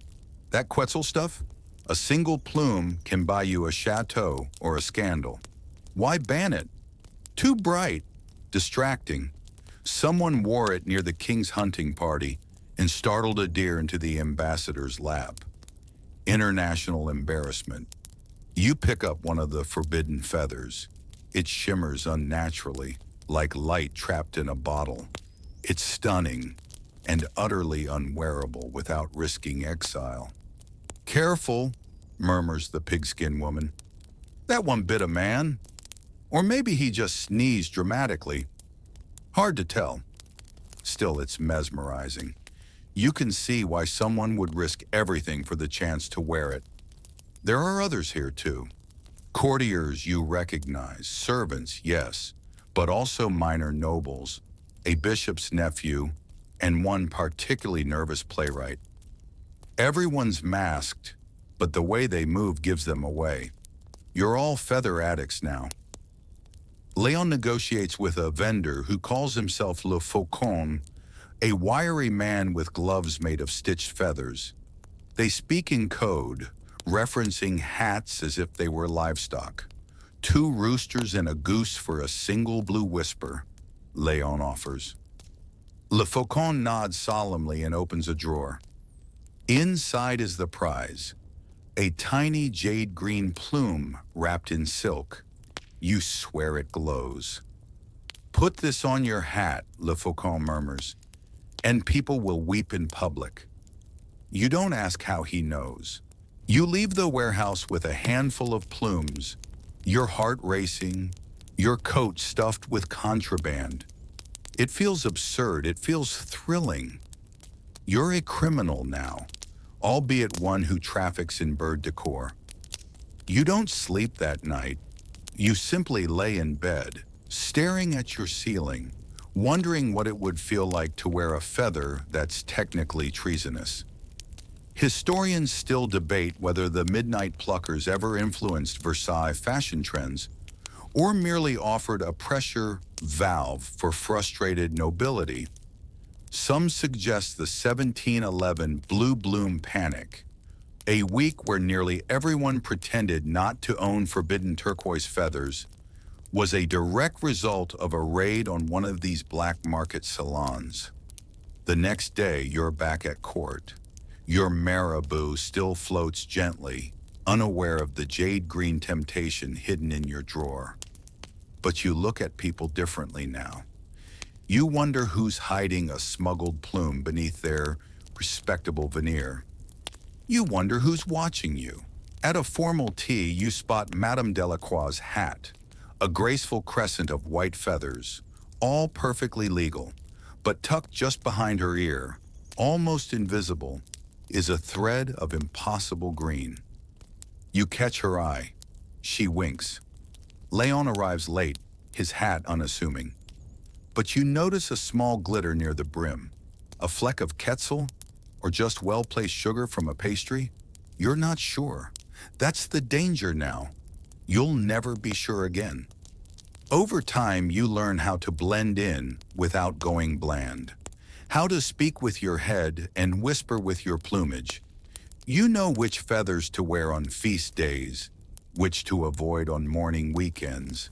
That Quetzal stuff? A single plume can buy you a chateau or a scandal. Why ban it? Too bright, distracting. Someone wore it near the king's hunting party and startled a deer into the ambassador's lap. International embarrassment. You pick up one of the forbidden feathers. It shimmers unnaturally, like light trapped in a bottle. It's stunning and utterly unwearable without risking exile. Careful, murmurs the pigskin woman. That one bit a man. Or maybe he just sneezed dramatically. Hard to tell. Still, it's mesmerizing. You can see why someone would risk everything for the chance to wear it. There are others here too. Courtiers you recognize, servants, yes, but also minor nobles, a bishop's nephew, and one particularly nervous playwright. Everyone's masked, but the way they move gives them away. You're all feather addicts now. Léon negotiates with a vendor who calls himself Le Faucon, a wiry man with gloves made of stitched feathers. They speak in code, referencing hats as if they were livestock. 2 roosters and a goose for a single blue whisper, Léon offers. Le Faucon nods solemnly and opens a drawer. Inside is the prize, a tiny jade green plume wrapped in silk. You swear it glows. Put this on your hat, Le Faucon murmurs, and people will weep in public. You don't ask how he knows. You leave the warehouse with a handful of plumes, your heart racing, your coat stuffed with contraband. It feels absurd, it feels thrilling. You're a criminal now, albeit one who traffics in bird decor. You don't sleep that night. You simply lay in bed, staring at your ceiling, wondering what it would feel like to wear a feather that's technically treasonous. Historians still debate whether the Midnight Pluckers ever influenced Versailles fashion trends or merely offered a pressure valve for frustrated nobility. Some suggest the 1711 Blue Bloom Panic, a week where nearly everyone pretended not to own forbidden turquoise feathers, was a direct result of a raid on one of these black market salons. The next day, you're back at court. Your marabou still floats gently, unaware of the jade green temptation hidden in your drawer. But you look at people differently now. You wonder who's hiding a smuggled plume beneath their respectable veneer. You wonder who's watching you. At a formal tea, you spot Madame Delacroix's hat, a graceful crescent of white feathers, all perfectly legal, but tucked just behind her ear, almost invisible, is a thread of impossible green. You catch her eye. She winks. Léon arrives late, his hat unassuming. But you notice a small glitter near the brim, a fleck of Quetzal, or just well-placed sugar from a pastry? You're not sure. That's the danger now. You'll never be sure again. Over time, you learn how to blend in without going bland, how to speak with your head and whisper with your plumage. You know which feathers to wear on feast days, which to avoid on morning weekends,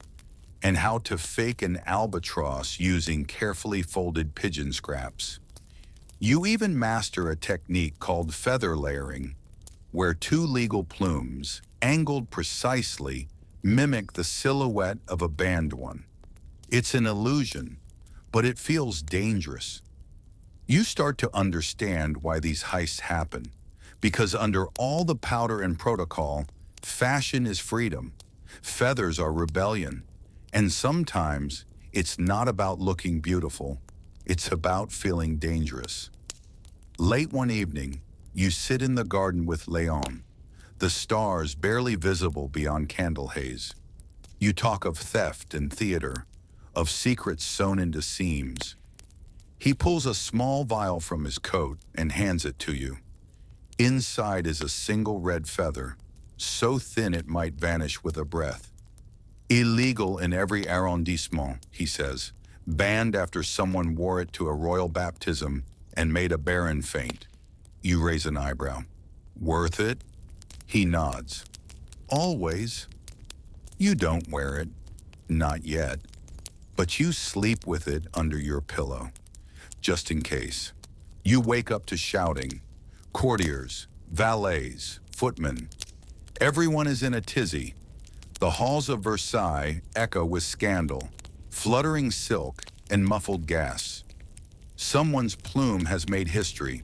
and how to fake an albatross using carefully folded pigeon scraps. You even master a technique called feather layering, where two legal plumes, angled precisely, mimic the silhouette of a banned one. It's an illusion, but it feels dangerous. You start to understand why these heists happen, because under all the powder and protocol, fashion is freedom, feathers are rebellion, and sometimes it's not about looking beautiful, it's about feeling dangerous. Late one evening, you sit in the garden with Léon, the stars barely visible beyond candle haze. You talk of theft and theater, of secrets sewn into seams. He pulls a small vial from his coat and hands it to you. Inside is a single red feather, so thin it might vanish with a breath. Illegal in every arrondissement, he says, banned after someone wore it to a royal baptism and made a baron faint. You raise an eyebrow. Worth it? He nods. Always. You don't wear it. Not yet. But you sleep with it under your pillow. Just in case. You wake up to shouting. Courtiers, valets, footmen. Everyone is in a tizzy. The halls of Versailles echo with scandal, fluttering silk, and muffled gas. Someone's plume has made history.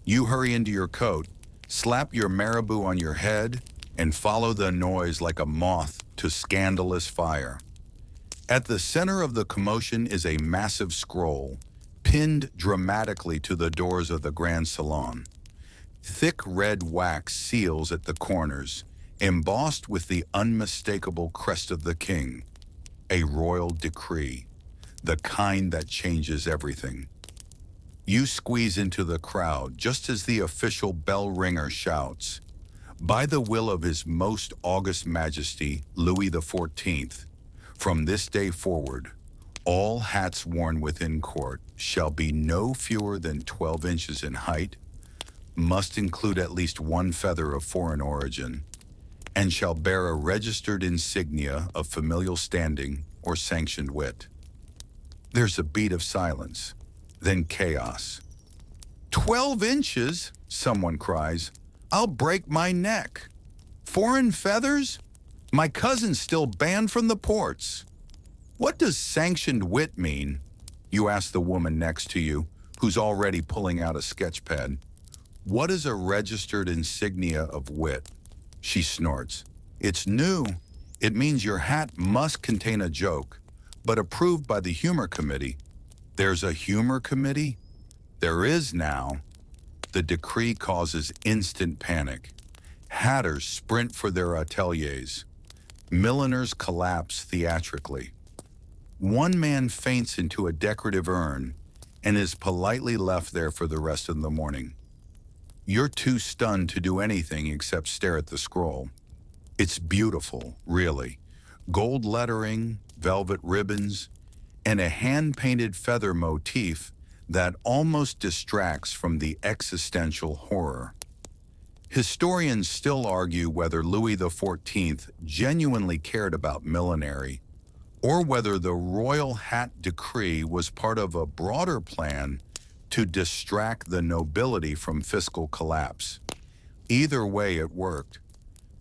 You hurry into your coat, slap your marabou on your head, and follow the noise like a moth to scandalous fire. At the center of the commotion is a massive scroll, pinned dramatically to the doors of the Grand Salon. Thick red wax seals at the corners, embossed with the unmistakable crest of the king. A royal decree, the kind that changes everything. You squeeze into the crowd just as the official bell ringer shouts, "By the will of His Most August Majesty, Louis XIV, from this day forward, all hats worn within court shall be no fewer than 12 inches in height, must include at least one feather of foreign origin, and shall bear a registered insignia of familial standing or sanctioned wit." There's a beat of silence. then chaos. 12 inches, someone cries. I'll break my neck. Foreign feathers? My cousin's still banned from the ports. What does sanctioned wit mean? You ask the woman next to you, who's already pulling out a sketch pad. What is a registered insignia of wit? She snorts. It's new. It means your hat must contain a joke, but approved by the humor committee. There's a humor committee? There is now. The decree causes instant panic. Hatters sprint for their ateliers. Milliners collapse theatrically. One man faints into a decorative urn and is politely left there for the rest of the morning. You're too stunned to do anything except stare at the scroll. It's beautiful, really. Gold lettering, velvet ribbons, and a hand-painted feather motif that almost distracts from the existential horror. Historians still argue whether Louis XIV genuinely cared about millinery, or whether the royal hat decree was part of a broader plan to distract the nobility from fiscal collapse. Either way, it worked.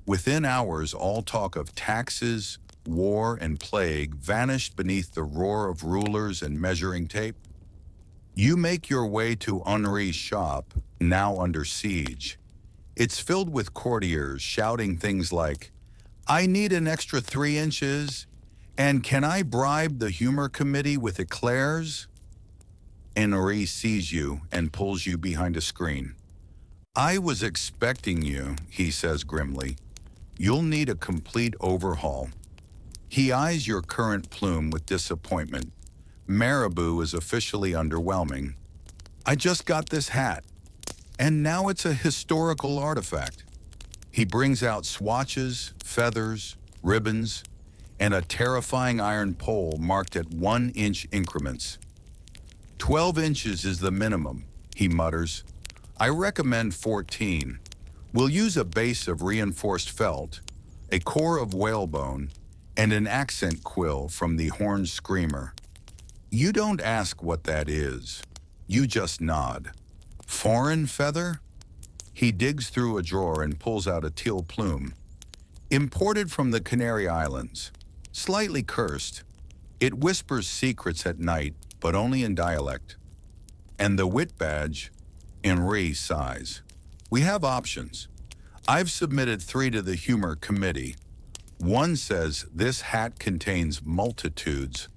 Within hours, all talk of taxes, war, and plague vanished beneath the roar of rulers and measuring tape. You make your way to Henri's shop, now under siege. It's filled with courtiers shouting things like, "I need an extra 3 inches," and "Can I bribe the humor committee with eclairs?" Henri sees you and pulls you behind a screen. "I was expecting you," he says grimly. "You'll need a complete overhaul." He eyes your current plume with disappointment. Marabou is officially underwhelming. "I just got this hat, and now it's a historical artifact." He brings out swatches, feathers, ribbons, and a terrifying iron pole marked at 1-inch increments. 12 inches is the minimum, he mutters. "I recommend 14. We'll use a base of reinforced felt, a core of whalebone, and an accent quill from the horned screamer." You don't ask what that is. You just nod. "Foreign feather?" He digs through a drawer and pulls out a teal plume. "Imported from the Canary Islands. Slightly cursed. It whispers secrets at night, but only in dialect." "And the wit badge?" Henri sighs. "We have options. I've submitted 3 to the humor committee. One says this hat contains multitudes.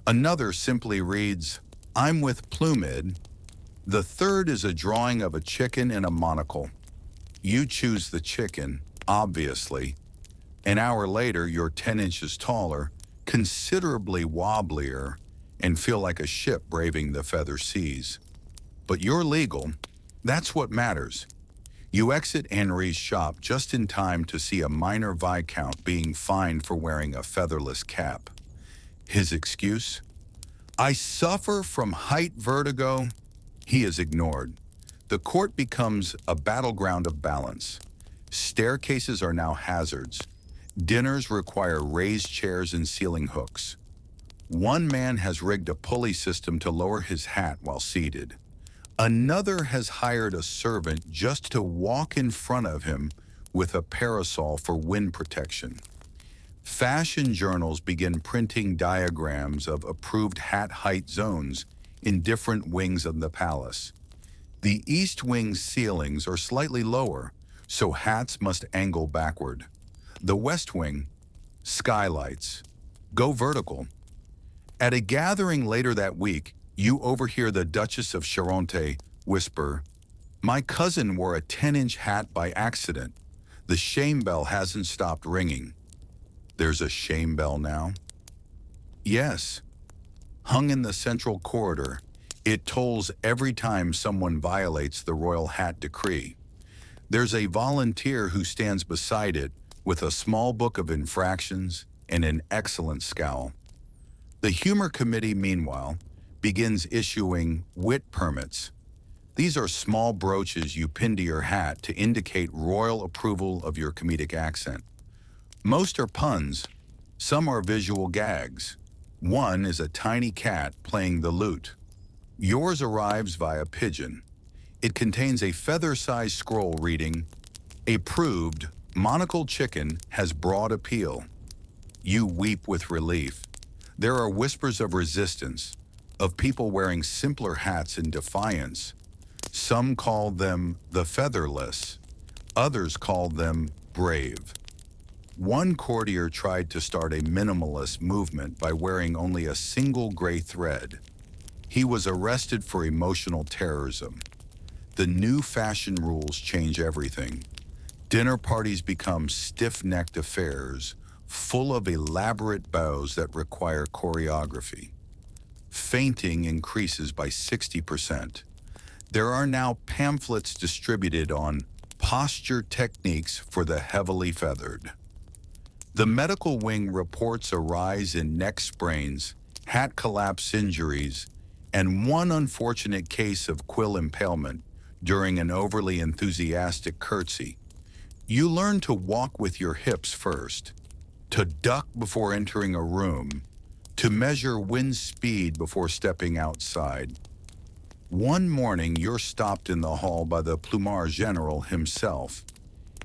Another simply reads, 'I'm with Plumid.' The third is a drawing of a chicken in a monocle. You choose the chicken, obviously. An hour later, you're 10 inches taller, considerably wobblier, and feel like a ship braving the feather seas. But you're legal. That's what matters." You exit Henri's shop just in time to see a minor viscount being fined for wearing a featherless cap. His excuse? "I suffer from height vertigo." He is ignored. The court becomes a battleground of balance. Staircases are now hazards. Dinners require raised chairs and ceiling hooks. One man has rigged a pulley system to lower his hat while seated. Another has hired a servant just to walk in front of him with a parasol for wind protection. Fashion journals begin printing diagrams of approved hat height zones in different wings of the palace. The east wing's ceilings are slightly lower, so hats must angle backward. The west wing, skylights, go vertical. At a gathering later that week, you overhear the Duchess of Charonte whisper, "My cousin wore a 10-inch hat by accident. The shame bell hasn't stopped ringing." There's a shame bell now? Yes. Hung in the central corridor, it tolls every time someone violates the royal hat decree. There's a volunteer who stands beside it with a small book of infractions and an excellent scowl. The humor committee, meanwhile, begins issuing wit permits. These are small brooches you pin to your hat to indicate royal approval of your comedic accent. Most are puns, some are visual gags. One is a tiny cat playing the lute. Yours arrives via pigeon. It contains a feather-sized scroll reading, "Approved, monocled chicken has broad appeal." You weep with relief. There are whispers of resistance, of people wearing simpler hats in defiance. Some call them the featherless. Others call them brave. One courtier tried to start a minimalist movement by wearing only a single gray thread. He was arrested for emotional terrorism. The new fashion rules change everything. Dinner parties become stiff-necked affairs, full of elaborate bows that require choreography. Fainting increases by 60%. There are now pamphlets distributed on posture techniques for the heavily feathered. The medical wing reports a rise in neck sprains, hat collapse injuries, and one unfortunate case of quill impalement during an overly enthusiastic curtsy. You learn to walk with your hips first, to duck before entering a room, to measure wind speed before stepping outside. One morning, you're stopped in the hall by the plumard general himself.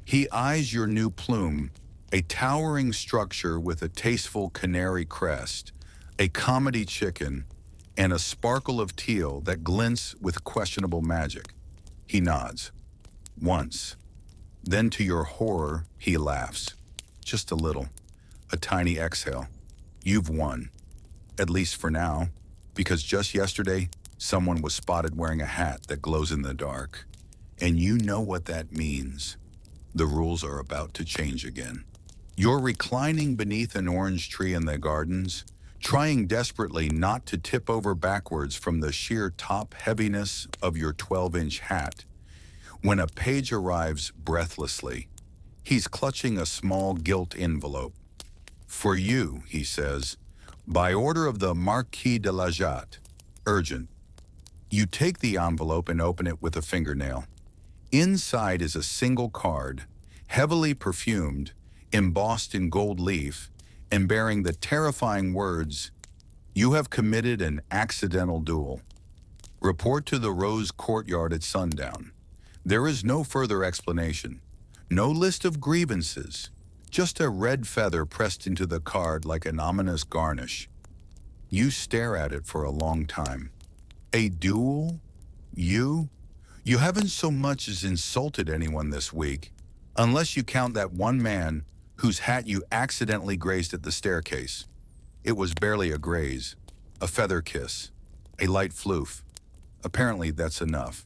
He eyes your new plume, a towering structure with a tasteful canary crest, a comedy chicken, and a sparkle of teal that glints with questionable magic. He nods. Once. Then to your horror, he laughs. Just a little. A tiny exhale. You've won. At least for now. Because just yesterday, someone was spotted wearing a hat that glows in the dark. And you know what that means. The rules are about to change again. You're reclining beneath an orange tree in the gardens, trying desperately not to tip over backwards from the sheer top heaviness of your 12-inch hat, when a page arrives breathlessly. He's clutching a small gilt envelope. "For you," he says, "by order of the Marquis de la Jatte. Urgent." You take the envelope and open it with a fingernail. Inside is a single card, heavily perfumed, embossed in gold leaf, and bearing the terrifying words, "You have committed an accidental duel. Report to the Rose Courtyard at sundown." There is no further explanation, no list of grievances, just a red feather pressed into the card like an ominous garnish. You stare at it for a long time. A duel? You? You haven't so much as insulted anyone this week, unless you count that one man whose hat you accidentally grazed at the staircase. It was barely a graze, a feather kiss, a light floof. Apparently that's enough.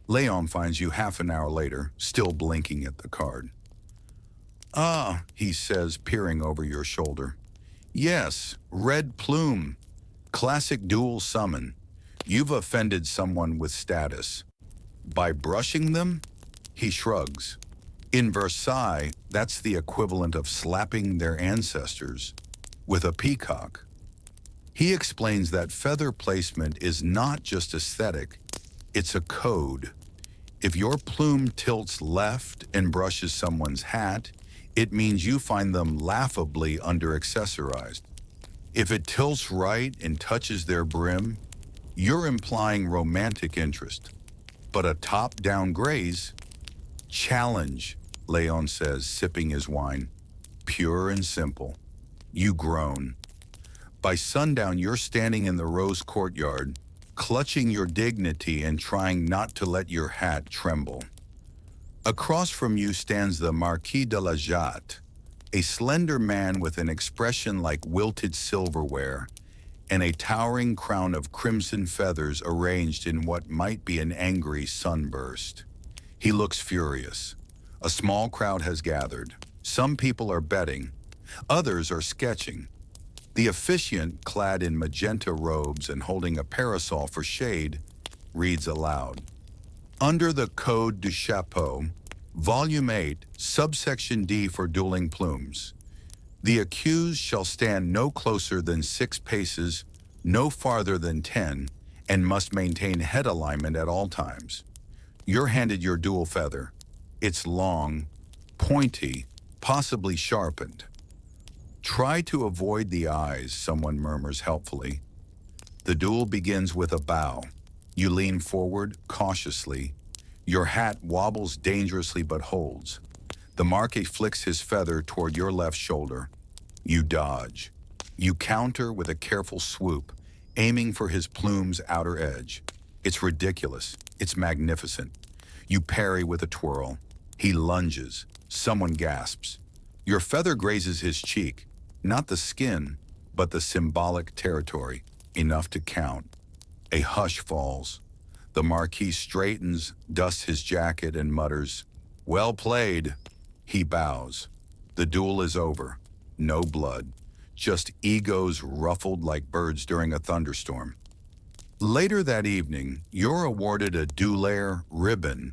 Leon finds you half an hour later, still blinking at the card. "Ah," he says, peering over your shoulder. "Yes, red plume. Classic dual summon. You've offended someone with status. By brushing them?" He shrugs. "In Versailles, that's the equivalent of slapping their ancestors with a peacock." He explains that feather placement is not just aesthetic, it's a code. If your plume tilts left and brushes someone's hat, it means you find them laughably under-accessorized. If it tilts right and touches their brim, you're implying romantic interest. But a top-down graze? Challenge, Leon says, sipping his wine. Pure and simple. You groan. By sundown, you're standing in the Rose Courtyard, clutching your dignity and trying not to let your hat tremble. Across from you stands the Marquis de la Jatte, a slender man with an expression like wilted silverware and a towering crown of crimson feathers arranged in what might be an angry sunburst. He looks furious. A small crowd has gathered. Some people are betting. Others are sketching. The officiant, clad in magenta robes and holding a parasol for shade, reads aloud. Under the Code du Chapeau, Volume 8, Subsection D for dueling plumes. The accused shall stand no closer than 6 paces, no farther than 10, and must maintain head alignment at all times. You're handed your dual feather. It's long, pointy, possibly sharpened. Try to avoid the eyes, someone murmurs helpfully. The duel begins with a bow. You lean forward cautiously. Your hat wobbles dangerously but holds. The Marquis flicks his feather toward your left shoulder. You dodge. You counter with a careful swoop, aiming for his plume's outer edge. It's ridiculous. It's magnificent. You parry with a twirl. He lunges. Someone gasps. Your feather grazes his cheek, not the skin, but the symbolic territory, enough to count. A hush falls. The Marquis straightens, dusts his jacket, and mutters, "Well played." He bows. The duel is over. No blood. Just egos ruffled like birds during a thunderstorm. Later that evening, you're awarded a Duelaire ribbon,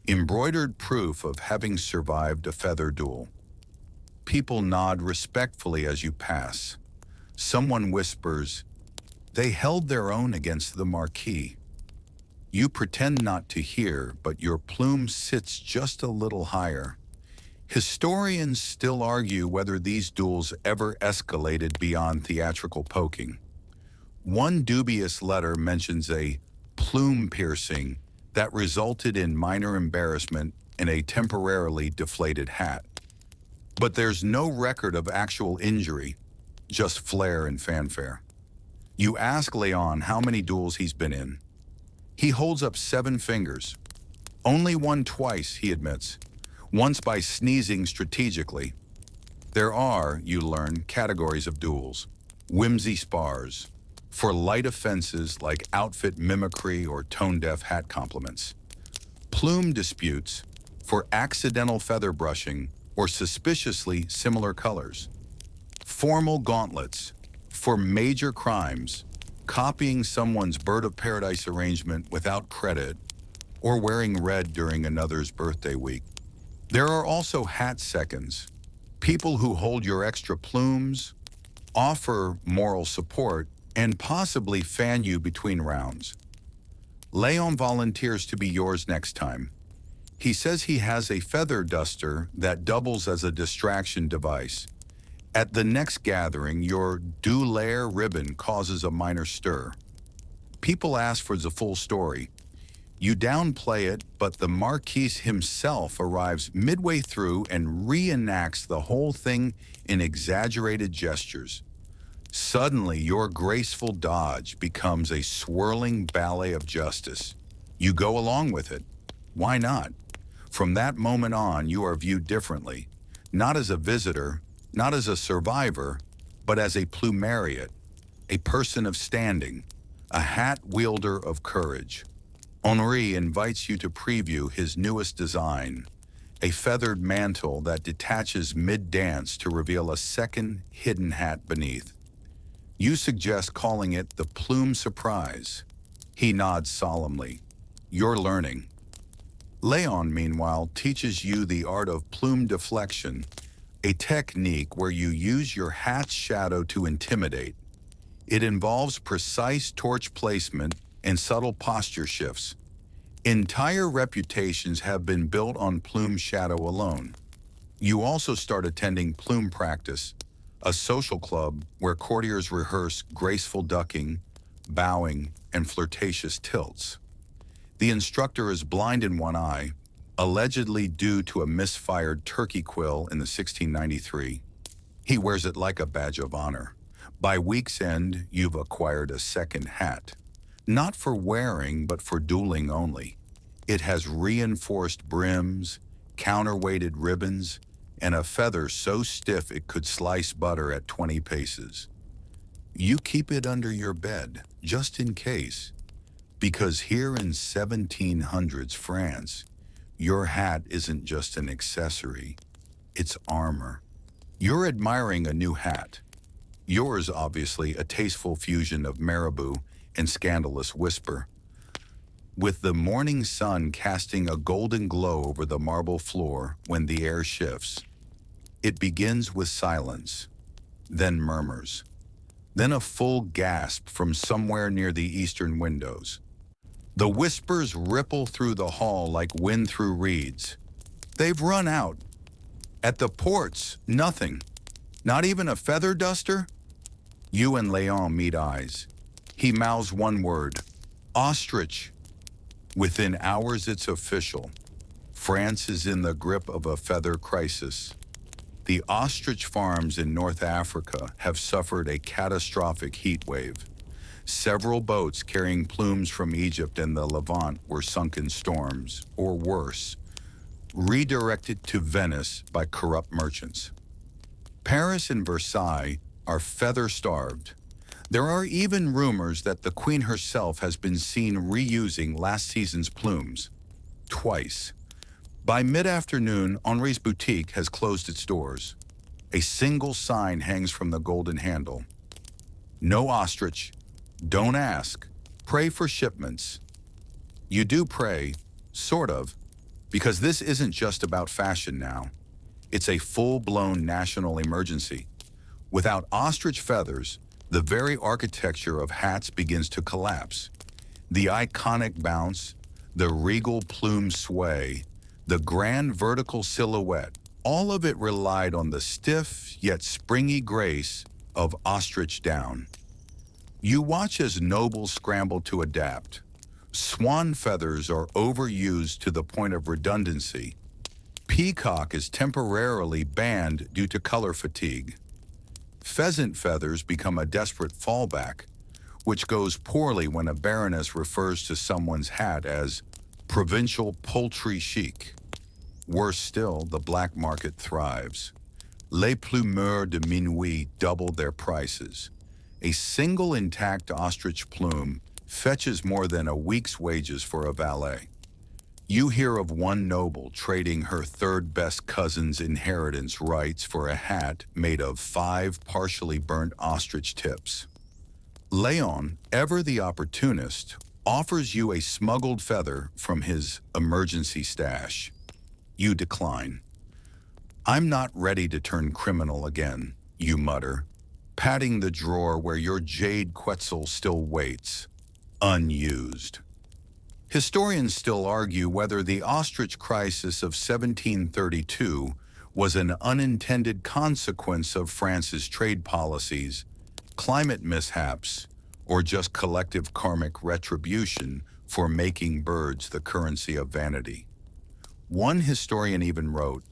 embroidered proof of having survived a feather duel. People nod respectfully as you pass. Someone whispers, "They held their own against the Marquis." You pretend not to hear, but your plume sits just a little higher. Historians still argue whether these duels ever escalated beyond theatrical poking. One dubious letter mentions a plume piercing that resulted in minor embarrassment and a temporarily deflated hat. But there's no record of actual injury, just flair and fanfare. You ask Leon how many duels he's been in. He holds up 7 fingers. Only won twice, he admits. Once by sneezing strategically. There are, you learn, categories of duels. Whimsy spars, for light offenses like outfit mimicry or tone-deaf hat compliments. Plume disputes, for accidental feather brushing or suspiciously similar colors. Formal gauntlets, for major crimes, copying someone's bird of paradise arrangement without credit, or wearing red during another's birthday week. There are also hat seconds, people who hold your extra plumes, offer moral support, and possibly fan you between rounds. Leon volunteers to be yours next time. He says he has a feather duster that doubles as a distraction device. At the next gathering, your Duelaire ribbon causes a minor stir. People ask for the full story. You downplay it, but the Marquis himself arrives midway through and reenacts the whole thing in exaggerated gestures. Suddenly, your graceful dodge becomes a swirling ballet of justice. You go along with it. Why not? From that moment on, you are viewed differently, not as a visitor, not as a survivor, but as a plumariat, a person of standing, a hat wielder of courage. Henri invites you to preview his newest design, a feathered mantle that detaches mid-dance to reveal a second hidden hat beneath. You suggest calling it the Plume Surprise. He nods solemnly. You're learning. Leon, meanwhile, teaches you the art of plume deflection, a technique where you use your hat's shadow to intimidate. It involves precise torch placement and subtle posture shifts. Entire reputations have been built on plume shadow alone. You also start attending plume practice, a social club where courtiers rehearse graceful ducking, bowing, and flirtatious tilts. The instructor is blind in one eye, allegedly due to a misfired turkey quill in the 1693. He wears it like a badge of honor. By week's end, you've acquired a second hat. Not for wearing, but for dueling only. It has reinforced brims, counterweighted ribbons, and a feather so stiff it could slice butter at 20 paces. You keep it under your bed, just in case, because here in 1700s France, your hat isn't just an accessory, it's armor. You're admiring a new hat. Yours, obviously, a tasteful fusion of marabou and scandalous whisper. With the morning sun casting a golden glow over the marble floor when the air shifts, it begins with silence, then murmurs, then a full gasp from somewhere near the eastern windows. The whispers ripple through the hall like wind through reeds. They've run out. At the ports, nothing. Not even a feather duster? You and Leon meet eyes. He mouths one word, ostrich. Within hours, it's official. France is in the grip of a feather crisis. The ostrich farms in North Africa have suffered a catastrophic heat wave. Several boats carrying plumes from Egypt and the Levant were sunk in storms, or worse, redirected to Venice by corrupt merchants. Paris and Versailles are feather-starved. There are even rumors that the Queen herself has been seen reusing last season's plumes. Twice. By mid-afternoon, Henri's boutique has closed its doors. A single sign hangs from the golden handle. No ostrich. Don't ask. Pray for shipments. You do pray, sort of, because this isn't just about fashion now. It's a full-blown national emergency. Without ostrich feathers, the very architecture of hats begins to collapse. The iconic bounce, the regal plume sway, the grand vertical silhouette, all of it relied on the stiff yet springy grace of ostrich down. You watch as nobles scramble to adapt. Swan feathers are overused to the point of redundancy. Peacock is temporarily banned due to color fatigue. Pheasant feathers become a desperate fallback, which goes poorly when a baroness refers to someone's hat as provincial poultry chic. Worse still, the black market thrives. Les plumeurs de minuit doubled their prices. A single intact ostrich plume fetches more than a week's wages for a valet. You hear of one noble trading her third-best cousin's inheritance rights for a hat made of 5 partially burnt ostrich tips. Leon, ever the opportunist, offers you a smuggled feather from his emergency stash. You decline. I'm not ready to turn criminal again, you mutter, patting the drawer where your jade quetzal still waits, unused. Historians still argue whether the ostrich crisis of 1732 was an unintended consequence of France's trade policies, climate mishaps, or just collective karmic retribution for making birds the currency of vanity. One historian even wrote,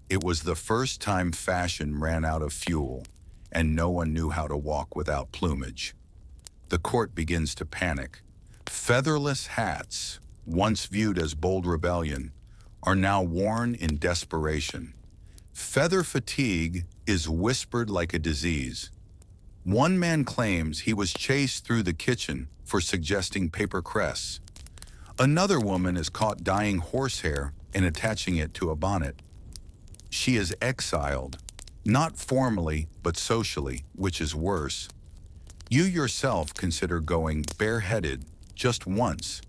"It was the first time fashion ran out of fuel, and no one knew how to walk without plumage." The court begins to panic. Featherless hats, once viewed as bold rebellion, are now worn in desperation. Feather fatigue is whispered like a disease. One man claims he was chased through the kitchen for suggesting paper crests. Another woman is caught dyeing horsehair and attaching it to a bonnet. She is exiled, not formally, but socially, which is worse. You yourself consider going bareheaded just once,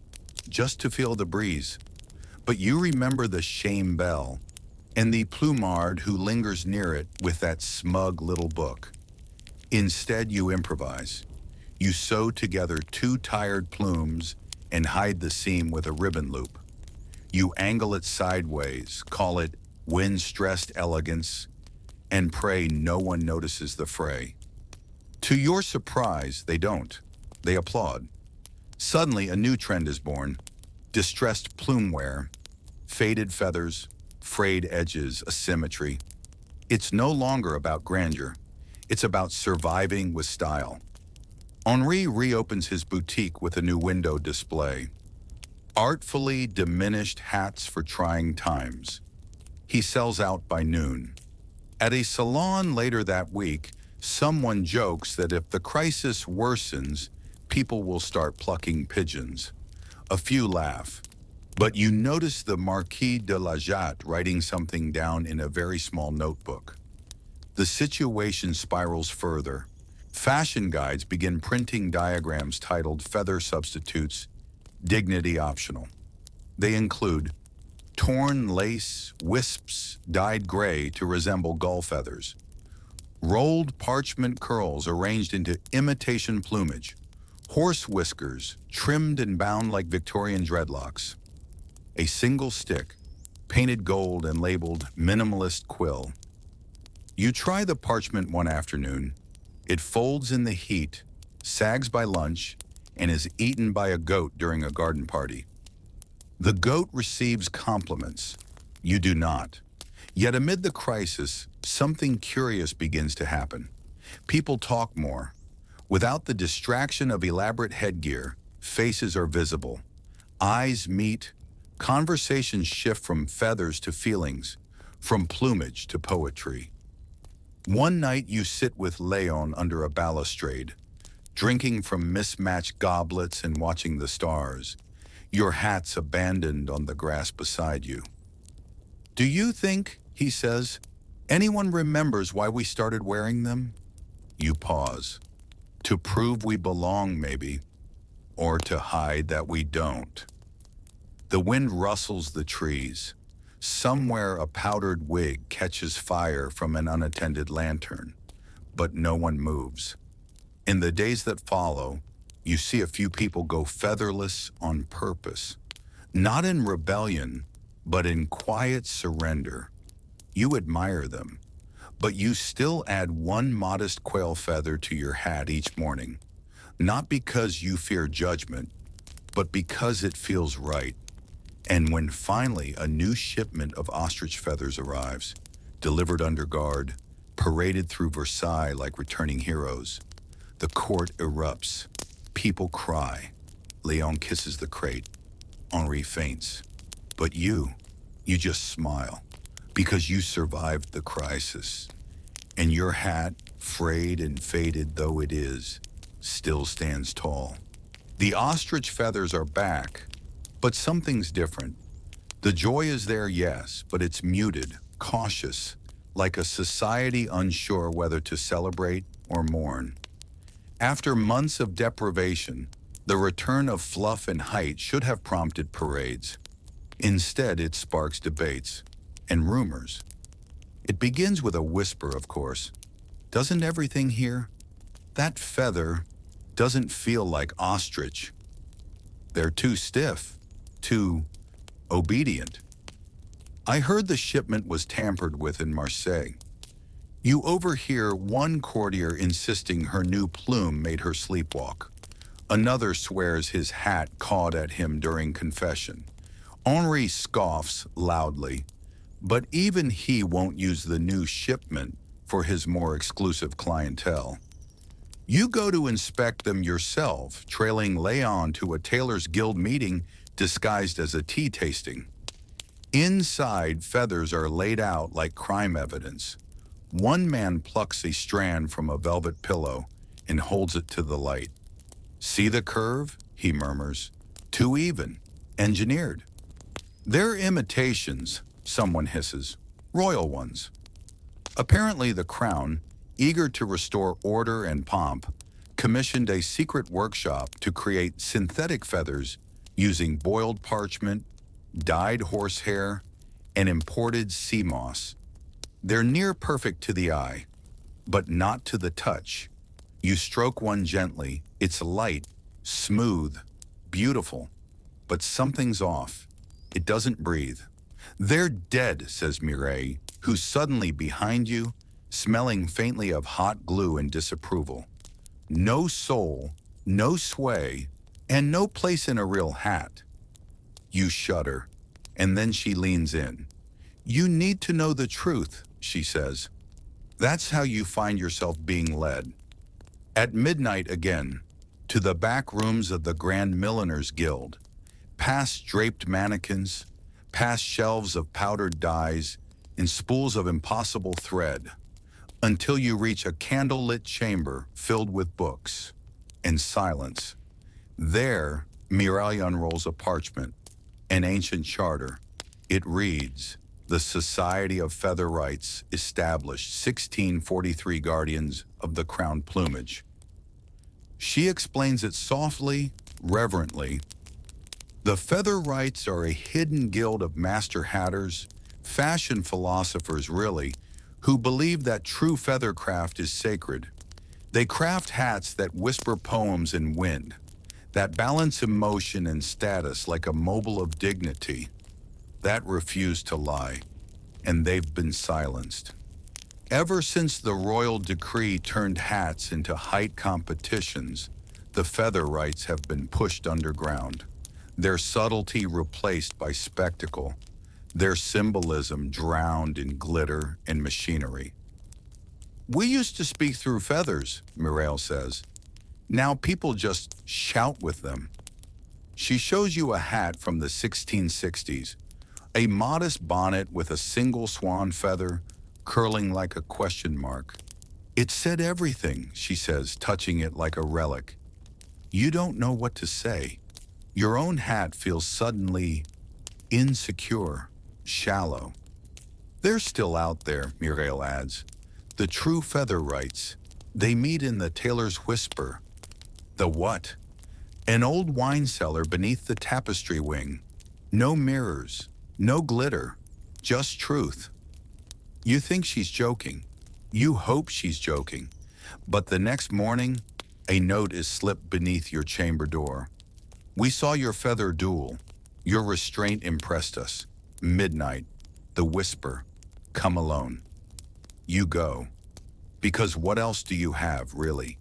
just to feel the breeze. But you remember the shame bell and the plumard who lingers near it with that smug little book. Instead, you improvise. You sew together 2 tired plumes and hide the seam with a ribbon loop. You angle it sideways, call it wind-stressed elegance, and pray no one notices the fray. To your surprise, they don't. They applaud. Suddenly, a new trend is born. Distressed plume wear, faded feathers, frayed edges, asymmetry. It's no longer about grandeur. It's about surviving with style. Henri reopens his boutique with a new window display. Artfully diminished hats for trying times. He sells out by noon. At a salon later that week, someone jokes that if the crisis worsens, people will start plucking pigeons. A few laugh. But you notice the Marquis de la Jatte writing something down in a very small notebook. The situation spirals further. Fashion guides begin printing diagrams titled Feather Substitutes, Dignity Optional. They include torn lace, wisps dyed gray to resemble gull feathers, rolled parchment curls arranged into imitation plumage, horse whiskers trimmed and bound like Victorian dreadlocks, a single stick, painted gold and labeled minimalist quill. You try the parchment one afternoon. It folds in the heat, sags by lunch, and is eaten by a goat during a garden party. The goat receives compliments. You do not. Yet amid the crisis, something curious begins to happen. People talk more. Without the distraction of elaborate headgear, faces are visible. Eyes meet. Conversations shift from feathers to feelings, from plumage to poetry. One night you sit with Leon under a balustrade, drinking from mismatched goblets and watching the stars, your hats abandoned on the grass beside you. Do you think, he says, anyone remembers why we started wearing them? You pause. To prove we belong, maybe, or to hide that we don't. The wind rustles the trees. Somewhere a powdered wig catches fire from an unattended lantern, but no one moves. In the days that follow, you see a few people go featherless on purpose, not in rebellion, but in quiet surrender. You admire them, but you still add one modest quail feather to your hat each morning, not because you fear judgment, but because it feels right. And when finally a new shipment of ostrich feathers arrives, delivered under guard, paraded through Versailles like returning heroes, the court erupts. People cry. Leon kisses the crate. Henri faints. But you just smile, because you survived the crisis. And your hat, frayed and faded though it is, still stands tall. The ostrich feathers are back, but something's different. The joy is there, yes, but it's muted, cautious, like a society unsure whether to celebrate or mourn. After months of deprivation, the return of fluff and height should have prompted parades. Instead, it sparks debates and rumors. It begins with a whisper, of course. Doesn't everything here? That feather doesn't feel like ostrich. They're too stiff, too obedient. I heard the shipment was tampered with in Marseille. You overhear one courtier insisting her new plume made her sleepwalk. Another swears his hat cawed at him during confession. Henri scoffs loudly, but even he won't use the new shipment for his more exclusive clientele. You go to inspect them yourself, trailing Leon to a tailor's guild meeting disguised as a tea tasting. Inside, feathers are laid out like crime evidence. One man plucks a strand from a velvet pillow and holds it to the light. See the curve? He murmurs. Too even. Engineered. They're imitations, someone hisses. Royal ones. Apparently the crown, eager to restore order and pomp, commissioned a secret workshop to create synthetic feathers using boiled parchment, dyed horsehair, and imported sea moss. They're near perfect to the eye, but not to the touch. You stroke one gently, it's light, smooth, beautiful, but something's off. It doesn't breathe. They're dead, says Mireille, who's suddenly behind you, smelling faintly of hot glue and disapproval. No soul, no sway, and no place in a real hat. You shudder, and then she leans in. You need to know the truth, she says. That's how you find yourself being led. At midnight again, to the back rooms of the Grand Milliners Guild, past draped mannequins, past shelves of powdered dyes, and spools of impossible thread, until you reach a candle-lit chamber filled with books and silence. There, Mireille unrolls a parchment, an ancient charter. It reads, "The Society of Feather Rights established 1643 guardians of the crowned plumage." She explains it softly, reverently. The Feather Rights are a hidden guild of master hatters, fashion philosophers really, who believe that true feathercraft is sacred. They craft hats that whisper poems in wind, that balance emotion and status like a mobile of dignity, that refuse to lie, and they've been silenced. Ever since the royal decree turned hats into height competitions, The feather rights have been pushed underground, their subtlety replaced by spectacle, their symbolism drowned in glitter and machinery. We used to speak through feathers, Mireille says. Now people just shout with them. She shows you a hat from the 1660s, a modest bonnet with a single swan feather curling like a question mark. It said everything, she says, touching it like a relic. You don't know what to say. Your own hat feels suddenly insecure, shallow. They're still out there, Mireille adds. The true feather rights. They meet in the tailor's whisper. The what? An old wine cellar beneath the tapestry wing. No mirrors, no glitter, just truth. You think she's joking. You hope she's joking. But the next morning, a note is slipped beneath your chamber door. We saw your feather duel. Your restraint impressed us. Midnight. The whisper. Come alone. You go. Because what else do you have, really?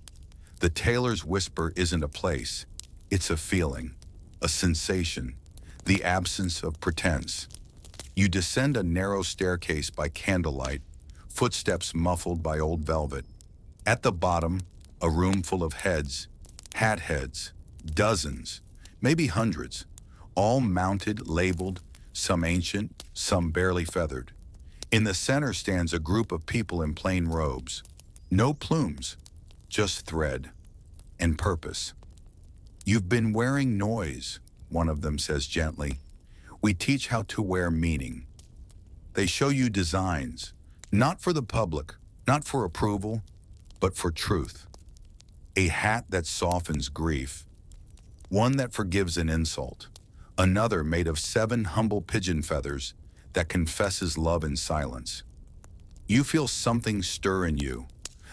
The tailor's whisper isn't a place. It's a feeling, a sensation, the absence of pretense. You descend a narrow staircase by candlelight, footsteps muffled by old velvet. At the bottom, a room full of heads, hat heads, dozens, maybe hundreds, all mounted, labeled, some ancient, some barely feathered. In the center stands a group of people in plain robes. No plumes, just thread and purpose. You've been wearing noise, one of them says gently. We teach how to wear meaning. They show you designs, not for the public, not for approval, but for truth. A hat that softens grief, one that forgives an insult, another made of 7 humble pigeon feathers that confesses love in silence. You feel something stir in you,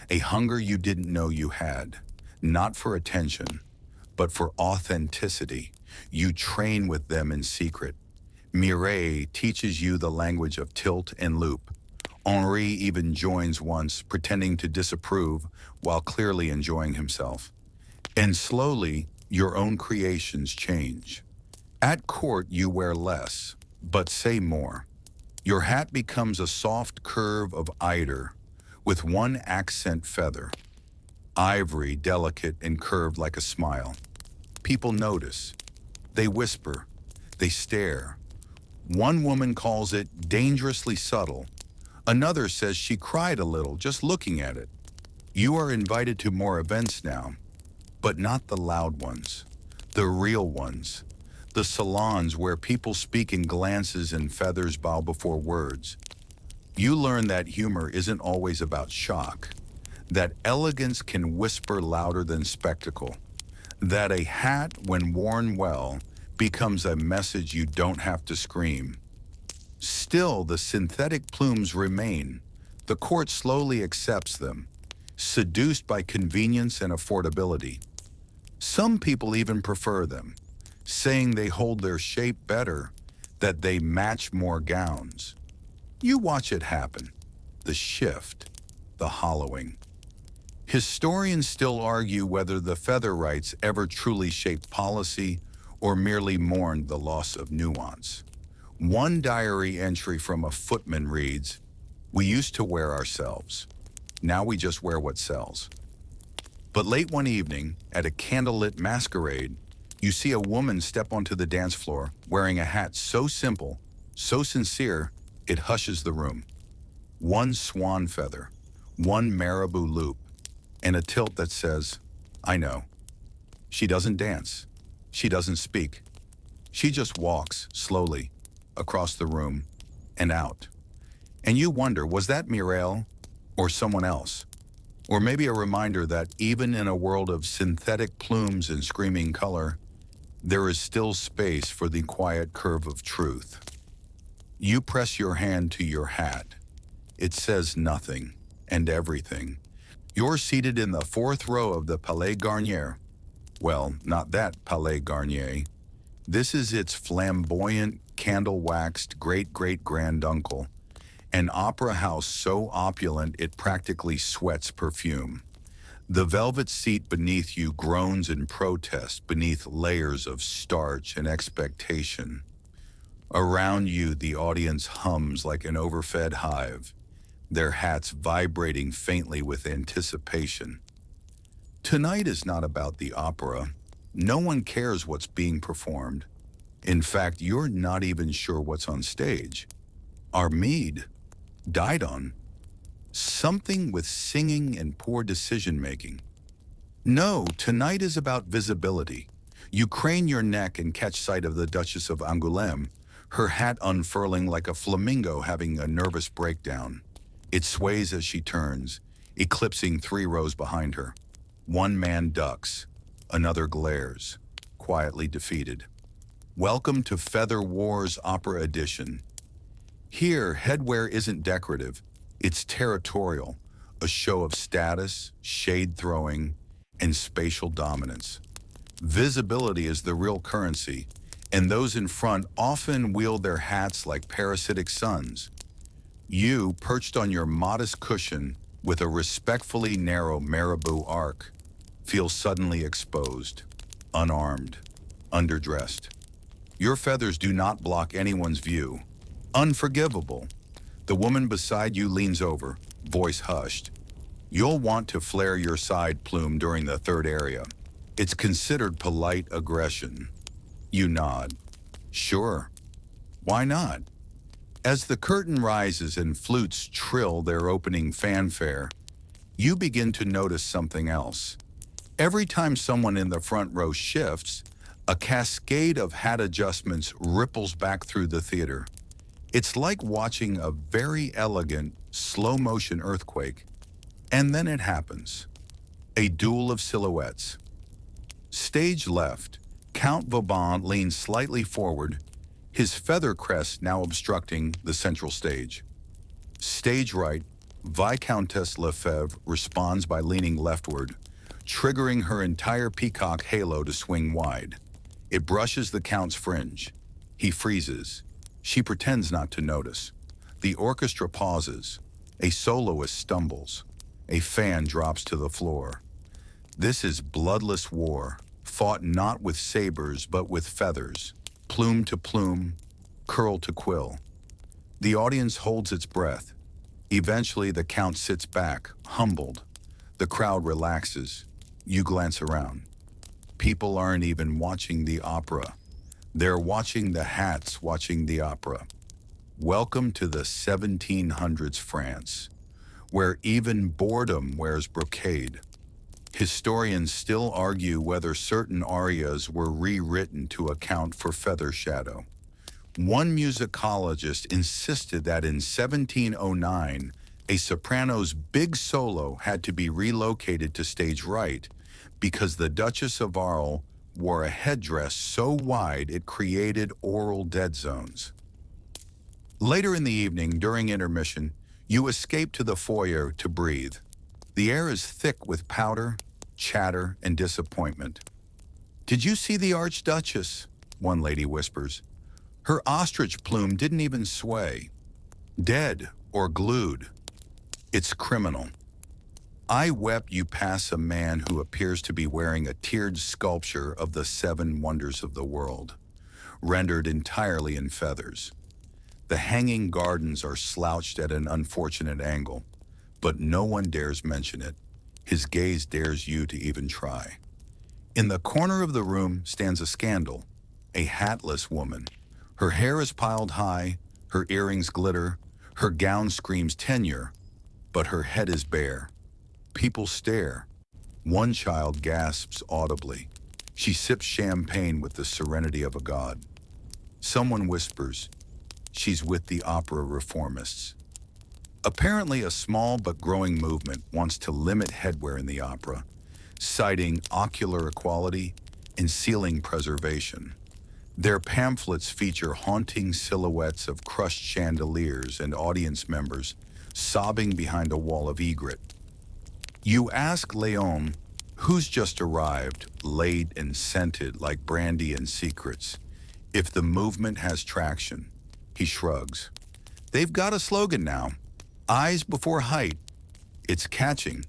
a hunger you didn't know you had, not for attention, but for authenticity. You train with them in secret. Mireille teaches you the language of tilt and loop. Henri even joins once, pretending to disapprove while clearly enjoying himself. And slowly, your own creations change. At court, you wear less, but say more. Your hat becomes a soft curve of eider with one accent feather, ivory, delicate and curved like a smile. People notice. They whisper. They stare. One woman calls it dangerously subtle. Another says she cried a little just looking at it. You are invited to more events now, but not the loud ones, the real ones, the salons where people speak in glances and feathers bow before words. You learn that humor isn't always about shock, that elegance can whisper louder than spectacle, that a hat, when worn well, becomes a message you don't have to scream. Still, the synthetic plumes remain. The court slowly accepts them, seduced by convenience and affordability. Some people even prefer them, saying they hold their shape better, that they match more gowns. You watch it happen, the shift, the hollowing. Historians still argue whether the feather rights ever truly shaped policy or merely mourned the loss of nuance. One diary entry from a footman reads, "We used to wear ourselves. Now we just wear what sells." But late one evening, at a candlelit masquerade, you see a woman step onto the dance floor wearing a hat so simple, so sincere, it hushes the room. One swan feather, one marabou loop, and a tilt that says, I know. She doesn't dance. She doesn't speak. She just walks slowly across the room and out. And you wonder, was that Mireille or someone else? Or maybe a reminder that even in a world of synthetic plumes and screaming color, there is still space for the quiet curve of truth. You press your hand to your hat. It says nothing and everything. You're seated in the 4th row of the Palais Garnier. Well, not that Palais Garnier. This is its flamboyant, candle-waxed great-great-granduncle, an opera house so opulent it practically sweats perfume. The velvet seat beneath you groans in protest beneath layers of starch and expectation. Around you, the audience hums like an overfed hive, their hats vibrating faintly with anticipation. Tonight is not about the opera. No one cares what's being performed. In fact, you're not even sure what's on stage. Our mead, Didon, something with singing and poor decision-making. No, tonight is about visibility. You crane your neck and catch sight of the Duchess of Angoulême, her hat unfurling like a flamingo having a nervous breakdown. It sways as she turns, eclipsing 3 rows behind her. One man ducks, another glares, quietly defeated. Welcome to Feather Wars Opera Edition. Here, headwear isn't decorative, it's territorial, a show of status, shade-throwing, and spatial dominance. Visibility is the real currency, and those in front often wield their hats like parasitic suns. You, perched on your modest cushion with a respectfully narrow marabou arc, feel suddenly exposed, unarmed, underdressed. Your feathers do not block anyone's view. Unforgivable. The woman beside you leans over, voice hushed. You'll want to flare your side plume during the 3rd area. It's considered polite aggression. You nod. Sure. Why not? As the curtain rises and flutes trill their opening fanfare, you begin to notice something else. Every time someone in the front row shifts, a cascade of hat adjustments ripples back through the theater. It's like watching a very elegant, slow-motion earthquake. And then it happens. A duel of silhouettes. Stage left, Count Vauban leans slightly forward, his feather crest now obstructing the central stage. Stage right, Viscountess Lefebvre responds by leaning leftward, triggering her entire peacock halo to swing wide. It brushes the Count's fringe. He freezes. She pretends not to notice. The orchestra pauses. A soloist stumbles. A fan drops to the floor. This is bloodless war, fought not with sabers but with feathers, plume to plume, curl to quill. The audience holds its breath. Eventually, the Count sits back, humbled. The crowd relaxes. You glance around. People aren't even watching the opera. They're watching the hats watching the opera. Welcome to the 1700s France, where even boredom wears brocade. Historians still argue whether certain arias were rewritten to account for feather shadow. One musicologist insisted that in 1709, a soprano's big solo had to be relocated to stage right because the Duchess of Arles wore a headdress so wide it created oral dead zones. Later in the evening, during intermission, you escape to the foyer to breathe. The air is thick with powder, chatter, and disappointment. "Did you see the Archduchess?" one lady whispers. "Her ostrich plume didn't even sway. Dead or glued. It's criminal." I wept you pass a man who appears to be wearing a tiered sculpture of the 7 wonders of the world, rendered entirely in feathers. The hanging gardens are slouched at an unfortunate angle, but no one dares mention it. His gaze dares you to even try. In the corner of the room stands a scandal, a hatless woman. Her hair is piled high, her earrings glitter, her gown screams tenure, but her head is bare. People stare. One child gasps audibly. She sips champagne with the serenity of a god. Someone whispers, "She's with the opera reformists." Apparently, a small but growing movement wants to limit headwear in the opera, citing ocular equality and ceiling preservation. Their pamphlets feature haunting silhouettes of crushed chandeliers and audience members sobbing behind a wall of egret. You ask Léon, who's just arrived, late and scented like brandy and secrets, if the movement has traction. He shrugs. They've got a slogan now. Eyes before height. It's catching.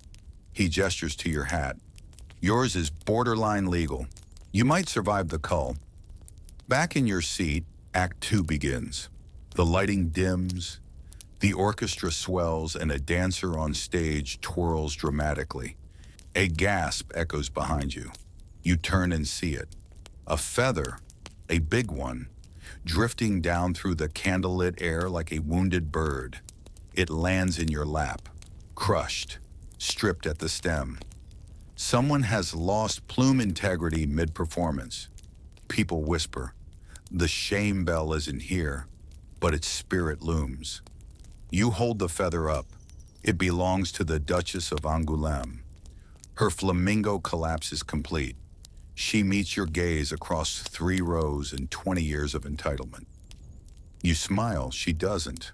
He gestures to your hat. Yours is borderline legal. You might survive the cull. Back in your seat, Act 2 begins. The lighting dims, the orchestra swells, and a dancer on stage twirls dramatically. A gasp echoes behind you. You turn and see it. A feather, a big one, drifting down through the candlelit air like a wounded bird. It lands in your lap, crushed, stripped at the stem. Someone has lost plume integrity mid-performance. People whisper. The shame bell isn't here, but its spirit looms. You hold the feather up. It belongs to the Duchess of Angoulême. Her flamingo collapse is complete. She meets your gaze across 3 rows and 20 years of entitlement. You smile, she doesn't.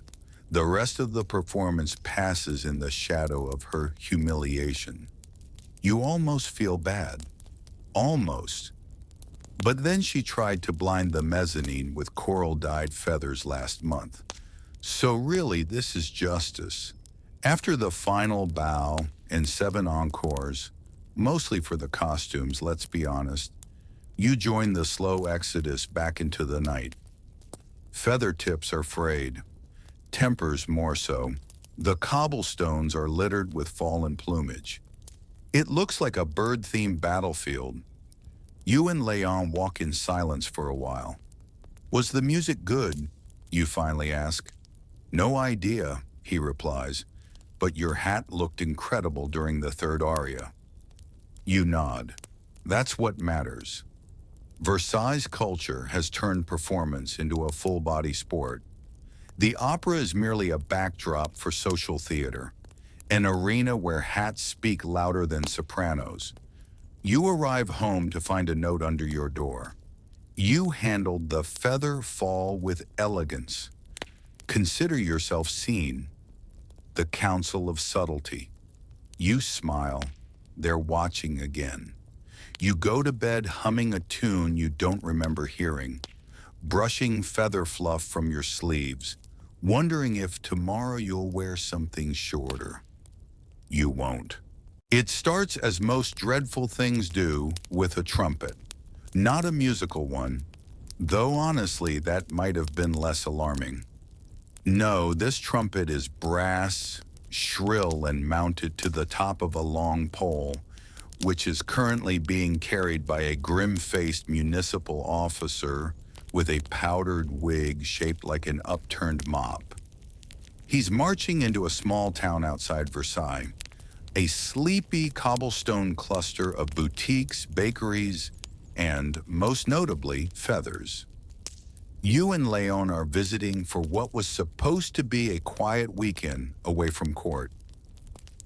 The rest of the performance passes in the shadow of her humiliation. You almost feel bad. Almost. But then she tried to blind the mezzanine with coral-dyed feathers last month. So really, this is justice. After the final bow and 7 encores, mostly for the costumes, let's be honest, you join the slow exodus back into the night. Feather tips are frayed, tempers more so. The cobblestones are littered with fallen plumage. It looks like a bird-themed battlefield. You and Leon walk in silence for a while. Was the music good? You finally ask. No idea, he replies, but your hat looked incredible during the 3rd aria. You nod. That's what matters. Versailles culture has turned performance into a full-body sport. The opera is merely a backdrop for social theater, an arena where hats speak louder than sopranos. You arrive home to find a note under your door. You handled the feather fall with elegance. Consider yourself seen. The counsel of subtlety. You smile. They're watching again. You go to bed humming a tune you don't remember hearing, brushing feather fluff from your sleeves, wondering if tomorrow you'll wear something shorter. You won't. It starts as most dreadful things do, with a trumpet. Not a musical one, though honestly that might have been less alarming. No, this trumpet is brass, shrill and mounted to the top of a long pole, which is currently being carried by a grim-faced municipal officer with a powdered wig shaped like an upturned mop. He's marching into a small town outside Versailles, a sleepy cobblestone cluster of boutiques, bakeries, and, most notably, feathers. You and Leon are visiting for what was supposed to be a quiet weekend away from court.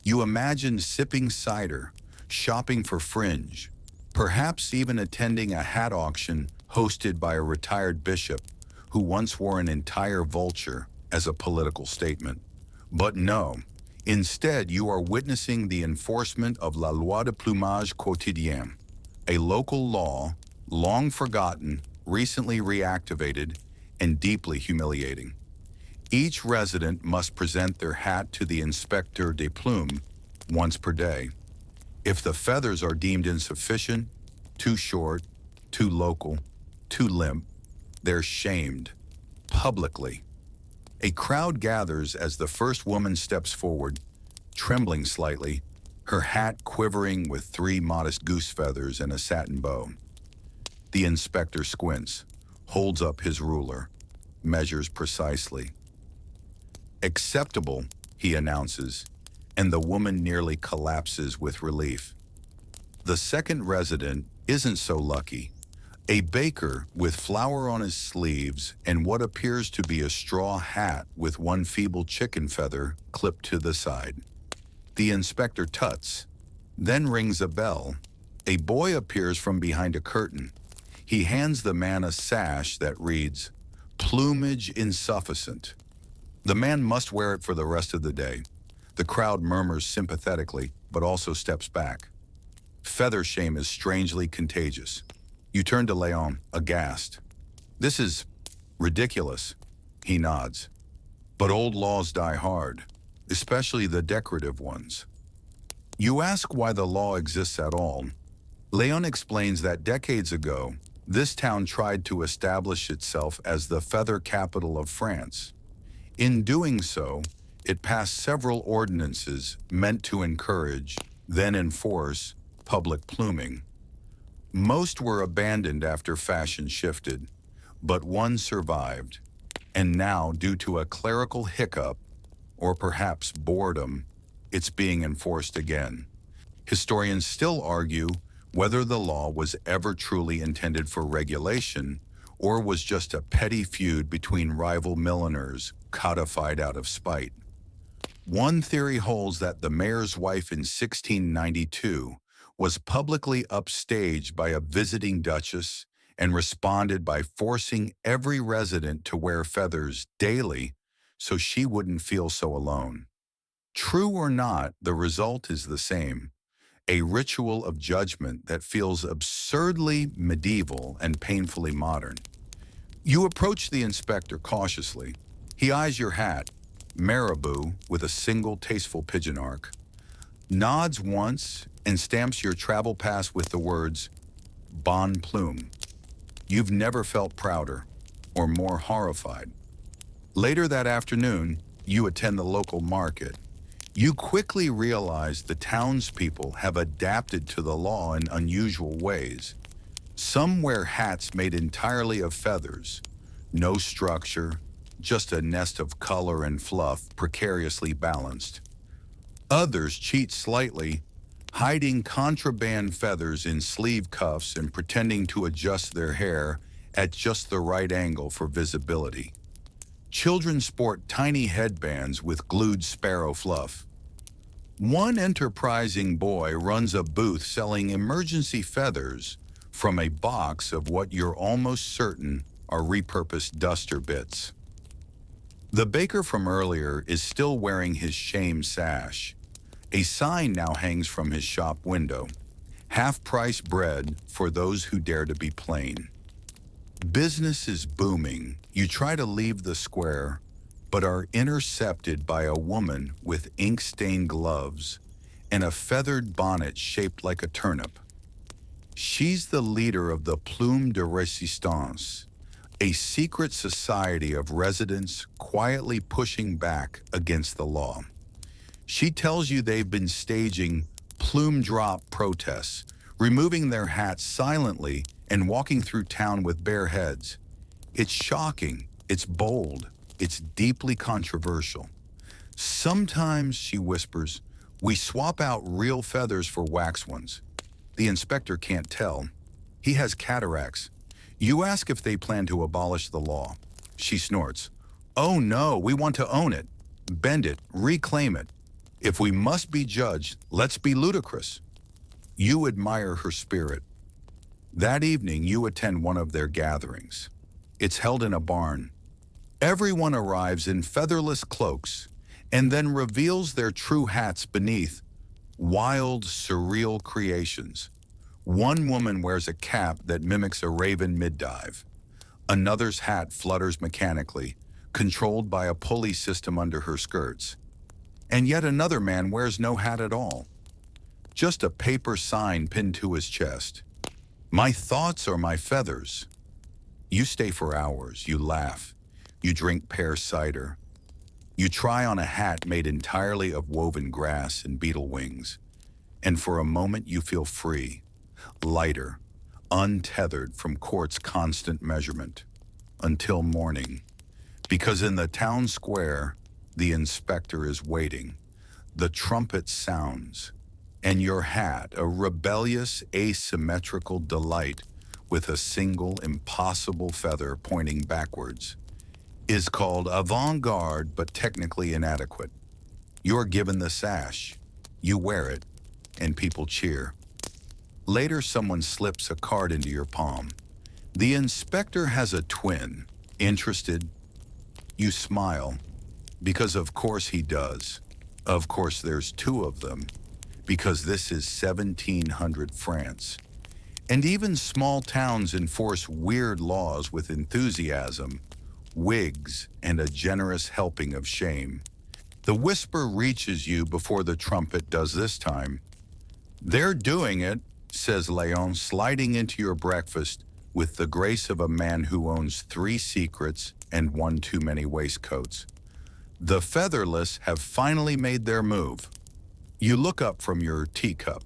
You imagine sipping cider, shopping for fringe, perhaps even attending a hat auction hosted by a retired bishop who once wore an entire vulture as a political statement. But no, instead you are witnessing the enforcement of la loi de plumage quotidien, a local law, long forgotten, recently reactivated, and deeply humiliating. Each resident must present their hat to the inspecteur des plumes once per day. If the feathers are deemed insufficient, too short, too local, too limp, they're shamed, publicly. A crowd gathers as the first woman steps forward, trembling slightly, her hat quivering with 3 modest goose feathers and a satin bow. The inspector squints, holds up his ruler, measures precisely. Acceptable, he announces, and the woman nearly collapses with relief. The second resident isn't so lucky. A baker with flour on his sleeves and what appears to be a straw hat with 1 feeble chicken feather clipped to the side. The inspector tuts, then rings a bell. A boy appears from behind a curtain. He hands the man a sash that reads, "Plumage insufficient." The man must wear it for the rest of the day. The crowd murmurs sympathetically, but also steps back. Feather shame is strangely contagious. You turn to Leon, aghast. "This is ridiculous," he nods. "But old laws die hard, especially the decorative ones." You ask why the law exists at all. Leon explains that decades ago, this town tried to establish itself as the feather capital of France. In doing so, it passed several ordinances meant to encourage, then enforce, public pluming. Most were abandoned after fashion shifted, but one survived, and now, due to a clerical hiccup, or perhaps boredom, it's being enforced again. Historians still argue whether the law was ever truly intended for regulation or was just a petty feud between rival milliners codified out of spite. One theory holds that the mayor's wife in 1692 was publicly upstaged by a visiting duchess and responded by forcing every resident to wear feathers daily so she wouldn't feel so alone. True or not, the result is the same: a ritual of judgment that feels absurdly medieval and painfully modern. You approach the inspector cautiously. He eyes your hat, marabou with a single tasteful pigeon arc, nods once, and stamps your travel pass with the words, Bon Plume. You've never felt prouder or more horrified. Later that afternoon, you attend the local market. You quickly realize the townspeople have adapted to the law in unusual ways. Some wear hats made entirely of feathers, no structure, just a nest of color and fluff precariously balanced. Others cheat slightly, hiding contraband feathers in sleeve cuffs and pretending to adjust their hair at just the right angle for visibility. Children sport tiny headbands with glued sparrow fluff. One enterprising boy runs a booth selling emergency feathers from a box of what you're almost certain are repurposed duster bits. The baker from earlier is still wearing his shame sash. A sign now hangs from his shop window: half-price bread for those who dare to be plain. Business is booming. You try to leave the square, but are intercepted by a woman with ink-stained gloves and a feathered bonnet shaped like a turnip. She's the leader of the Plume de Resistance, a secret society of residents quietly pushing back against the law. She tells you they've been staging plume drop protests, removing their hats silently and walking through town with bare heads. It's shocking, it's bold, it's deeply controversial. Sometimes, she whispers, we swap out real feathers for wax ones. The inspector can't tell. He has cataracts. You ask if they plan to abolish the law. She snorts. Oh no, we want to own it, bend it, reclaim it. If we must be judged, let's be ludicrous. You admire her spirit. That evening, you attend one of their gatherings. It's held in a barn. Everyone arrives in featherless cloaks and then reveals their true hats beneath. Wild, surreal creations. One woman wears a cap that mimics a raven mid-dive. Another's hat flutters mechanically, controlled by a pulley system under her skirts. And yet another man wears no hat at all. Just a paper sign pinned to his chest. My thoughts are my feathers. You stay for hours, you laugh, you drink pear cider. You try on a hat made entirely of woven grass and beetle wings, and for a moment you feel free, lighter, untethered from court's constant measurement, until morning. Because in the town square, the inspector is waiting. The trumpet sounds, and your hat, a rebellious, asymmetrical delight with a single impossible feather pointing backwards, is called avant-garde but technically inadequate. You're given the sash, you wear it, and people cheer. Later, someone slips a card into your palm. The inspector has a twin. Interested? You smile, because of course he does. Of course there's two of them, because this is 1700 France. And even small towns enforce weird laws with enthusiasm, wigs, and a generous helping of shame. The whisper reaches you before the trumpet does this time. They're doing it, says Leon, sliding into your breakfast with the grace of a man who owns 3 secrets and 1 too many waistcoats. The featherless have finally made their move. You look up from your teacup.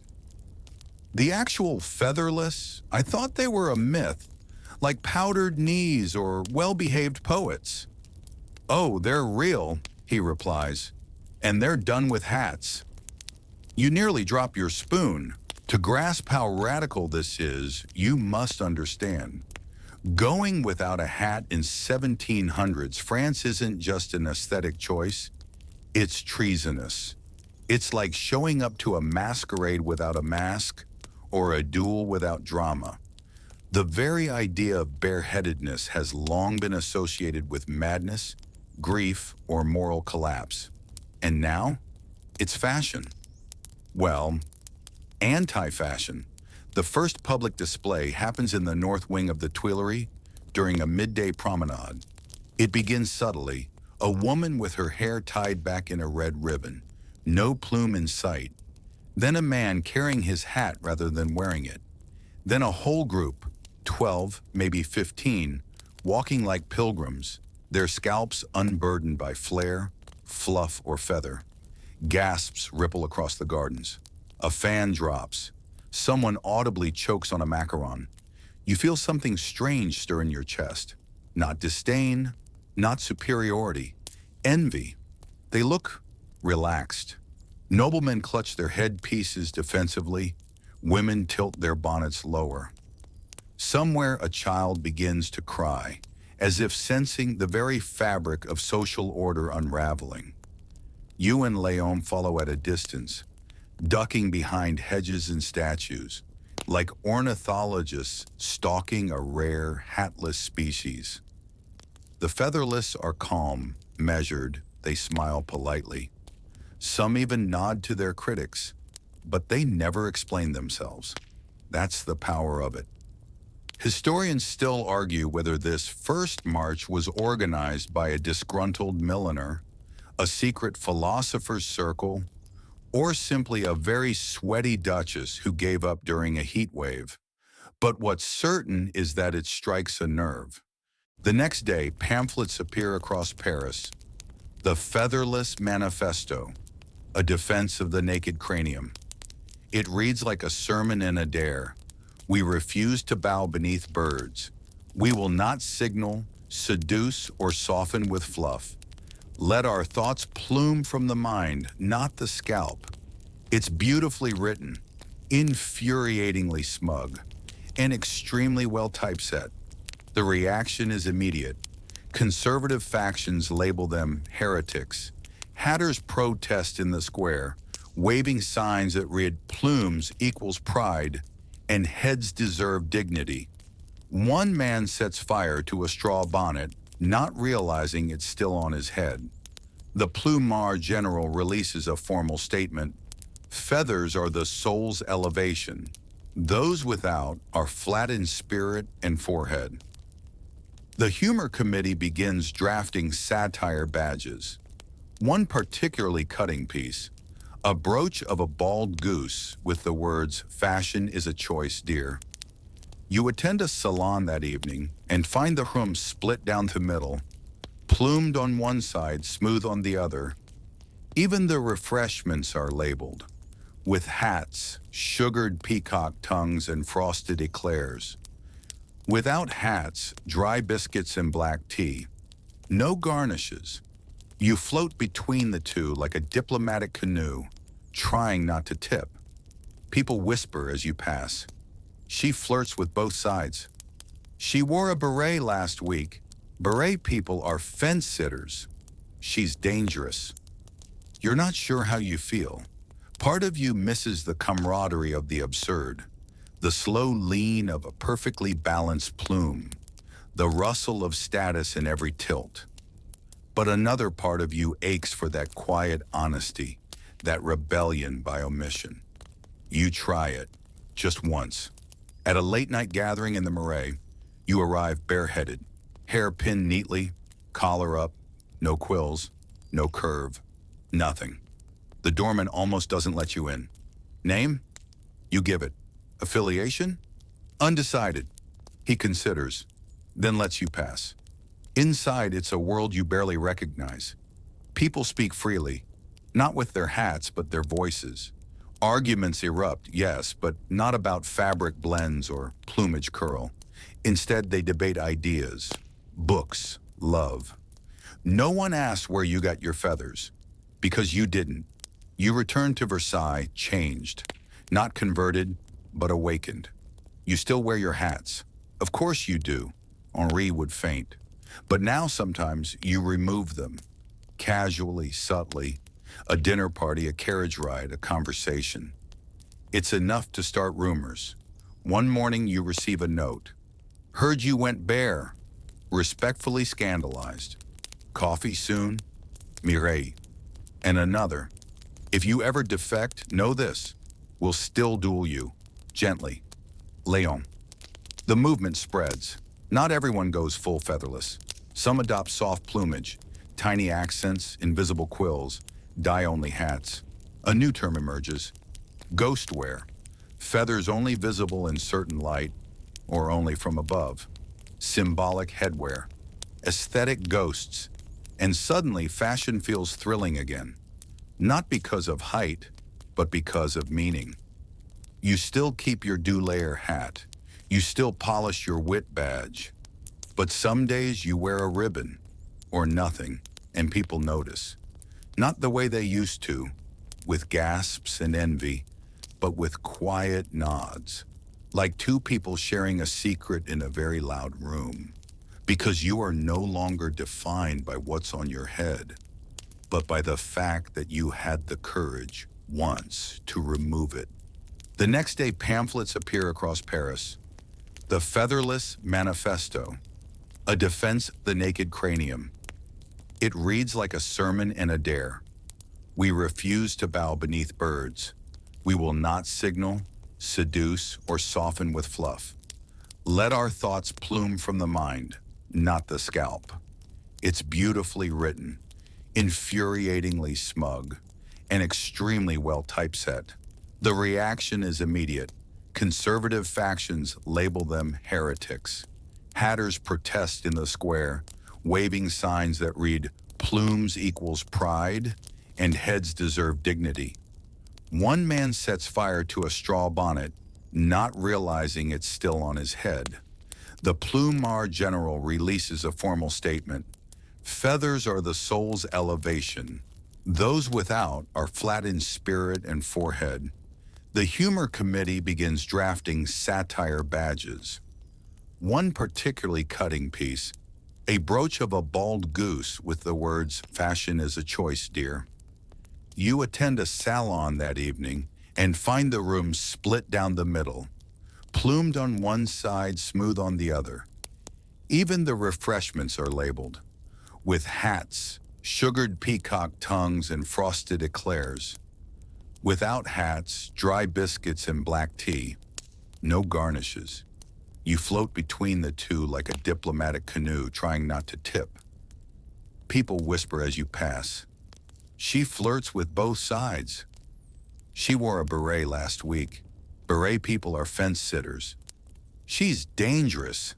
The actual featherless? I thought they were a myth, like powdered knees or well-behaved poets. Oh, they're real, he replies, and they're done with hats. You nearly drop your spoon. To grasp how radical this is, you must understand. Going without a hat in 1700s France isn't just an aesthetic choice, it's treasonous. It's like showing up to a masquerade without a mask or a duel without drama. The very idea of bareheadedness has long been associated with madness, grief, or moral collapse. And now, it's fashion. Well, anti-fashion. The first public display happens in the north wing of the Tuileries during a midday promenade. It begins subtly, a woman with her hair tied back in a red ribbon, no plume in sight. Then a man carrying his hat rather than wearing it. Then a whole group, 12, maybe 15, walking like pilgrims, their scalps unburdened by flare, fluff, or feather. Gasps ripple across the gardens. A fan drops. Someone audibly chokes on a macaron. You feel something strange stir in your chest. Not disdain, not superiority, envy. They look relaxed. Noblemen clutch their headpieces defensively. Women tilt their bonnets lower. Somewhere a child begins to cry, as if sensing the very fabric of social order unraveling. You and Leon follow at a distance, ducking behind hedges and statues, like ornithologists stalking a rare, hatless species. The featherless are calm, measured, they smile politely. Some even nod to their critics, but they never explain themselves. That's the power of it. Historians still argue whether this first march was organized by a disgruntled milliner, a secret philosopher's circle, or simply a very sweaty duchess who gave up during a heat wave. But what's certain is that it strikes a nerve. The next day, pamphlets appear across Paris. The Featherless Manifesto, a defense of the naked cranium. It reads like a sermon in a dare. We refuse to bow beneath birds. We will not signal, seduce, or soften with fluff. Let our thoughts plume from the mind, not the scalp. It's beautifully written, infuriatingly smug, and extremely well typeset. The reaction is immediate. Conservative factions label them heretics. Hatters protest in the square, waving signs that read plumes equals pride and heads deserve dignity. One man sets fire to a straw bonnet, not realizing it's still on his head. The Plume general releases a formal statement. Feathers are the soul's elevation. Those without are flat in spirit and forehead. The humor committee begins drafting satire badges. One particularly cutting piece, a brooch of a bald goose with the words, "Fashion is a choice, dear." You attend a salon that evening and find the room split down the middle, plumed on one side, smooth on the other. Even the refreshments are labeled, with hats, sugared peacock tongues, and frosted eclairs. Without hats, dry biscuits and black tea. No garnishes. You float between the two like a diplomatic canoe, trying not to tip. People whisper as you pass. She flirts with both sides. She wore a beret last week. Beret people are fence sitters. She's dangerous. You're not sure how you feel. Part of you misses the camaraderie of the absurd, the slow lean of a perfectly balanced plume, the rustle of status in every tilt. But another part of you aches for that quiet honesty, that rebellion by omission. You try it, just once. At a late-night gathering in the Marais, you arrive bareheaded, hair pinned neatly, collar up, no quills, no curve, nothing. The doorman almost doesn't let you in. Name? You give it. Affiliation? Undecided. He considers, then lets you pass. Inside, it's a world you barely recognize. People speak freely, not with their hats, but their voices. Arguments erupt, yes, but not about fabric blends or plumage curl. Instead, they debate ideas, books, love. No one asks where you got your feathers, because you didn't. You returned to Versailles changed, not converted, but awakened. You still wear your hats. Of course you do. Henri would faint. But now sometimes you remove them, casually, subtly. A dinner party, a carriage ride, a conversation. It's enough to start rumors. One morning you receive a note. Heard you went bare. Respectfully scandalized. Coffee soon? Mireille. And another. If you ever defect, know this. We'll still duel you. Gently. Léon. The movement spreads. Not everyone goes full featherless. Some adopt soft plumage, tiny accents, invisible quills, dye-only hats. A new term emerges. Ghost wear. Feathers only visible in certain light or only from above. Symbolic headwear. Aesthetic ghosts. And suddenly fashion feels thrilling again. Not because of height, but because of meaning. You still keep your deux-layer hat. You still polish your wit badge. But some days you wear a ribbon or nothing, and people notice. Not the way they used to, with gasps and envy, but with quiet nods, like two people sharing a secret in a very loud room, because you are no longer defined by what's on your head, but by the fact that you had the courage once to remove it. The next day, pamphlets appear across Paris. The Featherless Manifesto, a defense of the naked cranium. It reads like a sermon and a dare. We refuse to bow beneath birds. We will not signal, seduce, or soften with fluff. Let our thoughts plume from the mind, not the scalp. It's beautifully written, infuriatingly smug, and extremely well typeset. The reaction is immediate. Conservative factions label them heretics. Hatters protest in the square, waving signs that read, "Plumes equals pride," and "Heads deserve dignity." One man sets fire to a straw bonnet, not realizing it's still on his head. The Plume general releases a formal statement. Feathers are the soul's elevation. Those without are flat in spirit and forehead. The humor committee begins drafting satire badges. One particularly cutting piece, a brooch of a bald goose with the words, "Fashion is a choice, dear." You attend a salon that evening and find the room split down the middle, plumed on one side, smooth on the other. Even the refreshments are labeled, with hats, sugared peacock tongues, and frosted eclairs. Without hats, dry biscuits and black tea. No garnishes. You float between the two like a diplomatic canoe, trying not to tip. People whisper as you pass. She flirts with both sides. She wore a beret last week. Beret people are fence sitters. She's dangerous.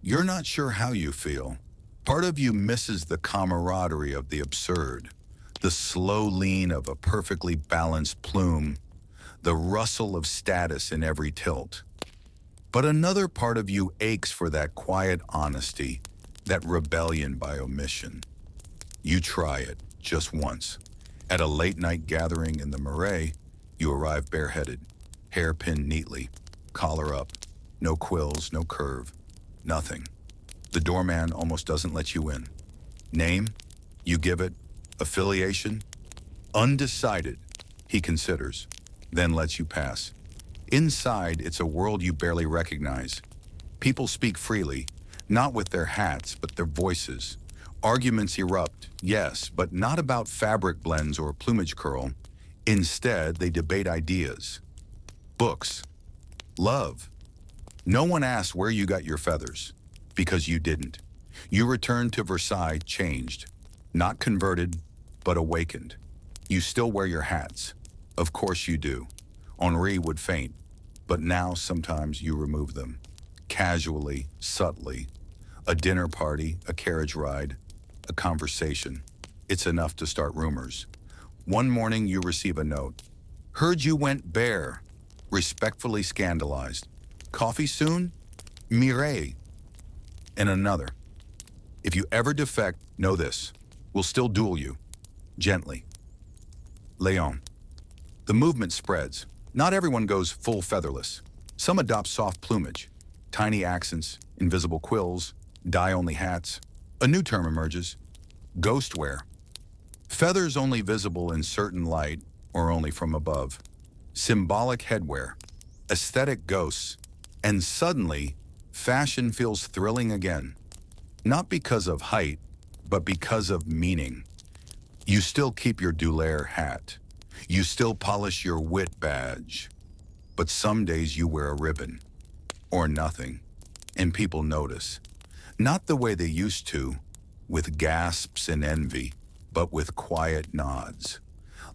You're not sure how you feel. Part of you misses the camaraderie of the absurd, the slow lean of a perfectly balanced plume, the rustle of status in every tilt. But another part of you aches for that quiet honesty, that rebellion by omission. You try it, just once. At a late-night gathering in the Marais, you arrive bareheaded, hair pinned neatly, collar up, no quills, no curve, nothing. The doorman almost doesn't let you in. Name? You give it. Affiliation? Undecided, he considers, then lets you pass. Inside, it's a world you barely recognize. People speak freely, not with their hats, but their voices. Arguments erupt, yes, but not about fabric blends or plumage curl. Instead, they debate ideas. Books. Love. No one asks where you got your feathers, because you didn't. You returned to Versailles changed, not converted, but awakened. You still wear your hats. Of course you do. Henri would faint, but now sometimes you remove them. Casually, subtly. A dinner party, a carriage ride, a conversation. It's enough to start rumors. One morning you receive a note. Heard you went bare. Respectfully scandalized. Coffee soon? Mireille. And another. If you ever defect, know this. We'll still duel you. Gently. Léon. The movement spreads. Not everyone goes full featherless. Some adopt soft plumage. Tiny accents, invisible quills, dye-only hats. A new term emerges. Ghost wear. Feathers only visible in certain light or only from above. Symbolic headwear. Aesthetic ghosts. And suddenly, fashion feels thrilling again. Not because of height, but because of meaning. You still keep your Dulaire hat. You still polish your wit badge. But some days you wear a ribbon. Or nothing. And people notice. Not the way they used to, with gasps and envy, but with quiet nods.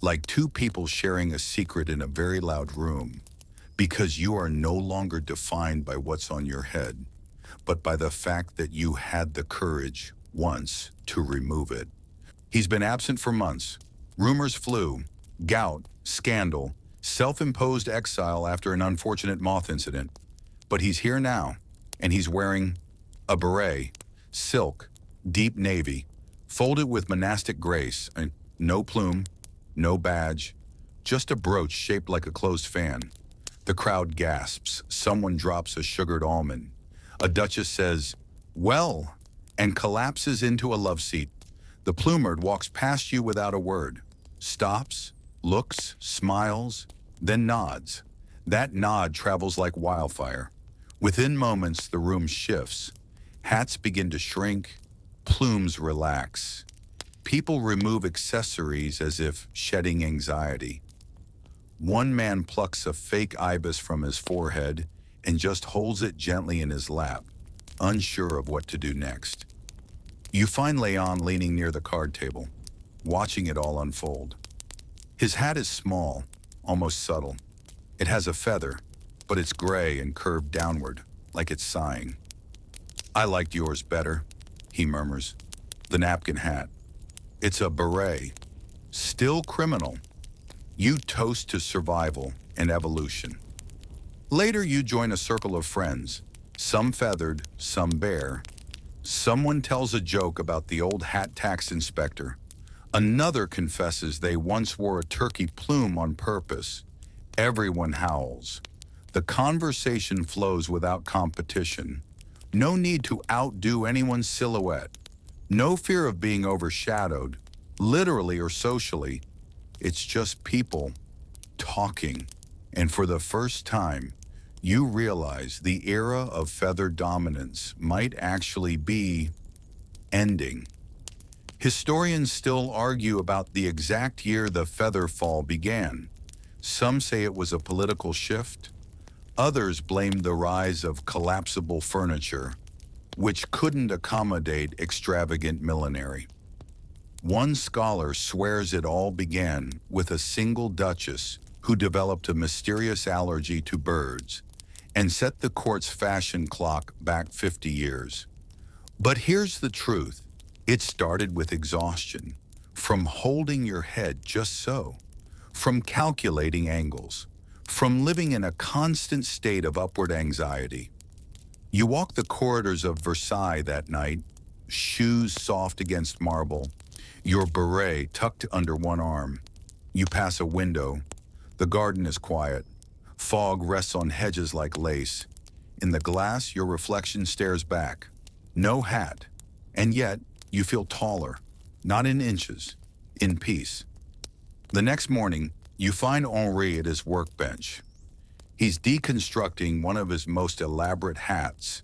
Like two people sharing a secret in a very loud room. Because you are no longer defined by what's on your head, but by the fact that you had the courage, once, to remove it. He's been absent for months. Rumors flew. Gout, scandal, self-imposed exile after an unfortunate moth incident. But he's here now, and he's wearing a beret, silk, deep navy, folded with monastic grace, and no plume, no badge, just a brooch shaped like a closed fan. The crowd gasps. Someone drops a sugared almond. A duchess says, "Well," and collapses into a love seat. The plumard walks past you without a word, stops, looks, smiles, then nods. That nod travels like wildfire. Within moments, the room shifts. Hats begin to shrink, plumes relax. People remove accessories as if shedding anxiety. One man plucks a fake ibis from his forehead and just holds it gently in his lap, unsure of what to do next. You find Léon leaning near the card table, watching it all unfold. His hat is small, almost subtle. It has a feather, but it's gray and curved downward, like it's sighing. "I liked yours better," he murmurs. The napkin hat. It's a beret. Still criminal. You toast to survival and evolution. Later, you join a circle of friends, some feathered, some bare. Someone tells a joke about the old hat tax inspector. Another confesses they once wore a turkey plume on purpose. Everyone howls. The conversation flows without competition. No need to outdo anyone's silhouette. No fear of being overshadowed, literally or socially. It's just people talking. And for the first time, you realize the era of feather dominance might actually be ending. Historians still argue about the exact year the feather fall began. Some say it was a political shift. Others blame the rise of collapsible furniture, which couldn't accommodate extravagant millinery. One scholar swears it all began with a single duchess who developed a mysterious allergy to birds and set the court's fashion clock back 50 years. But here's the truth. It started with exhaustion, from holding your head just so, from calculating angles, from living in a constant state of upward anxiety. You walk the corridors of Versailles that night, shoes soft against marble, your beret tucked under one arm. You pass a window. The garden is quiet. Fog rests on hedges like lace. In the glass, your reflection stares back. No hat. And yet, you feel taller. Not in inches, in peace. The next morning, you find Henri at his workbench. He's deconstructing one of his most elaborate hats,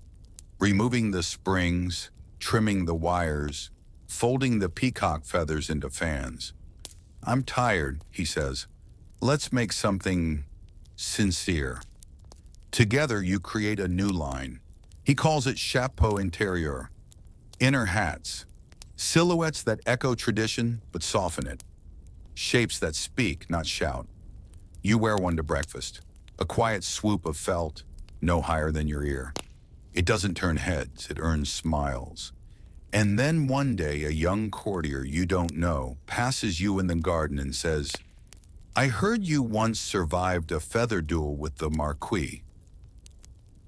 removing the springs, trimming the wires, folding the peacock feathers into fans. "I'm tired," he says. "Let's make something sincere." Together, you create a new line. He calls it chapeau intérieur, inner hats, silhouettes that echo tradition but soften it, shapes that speak, not shout. You wear one to breakfast, a quiet swoop of felt, no higher than your ear. It doesn't turn heads, it earns smiles. And then one day, a young courtier you don't know passes you in the garden and says, "I heard you once survived a feather duel with the Marquis."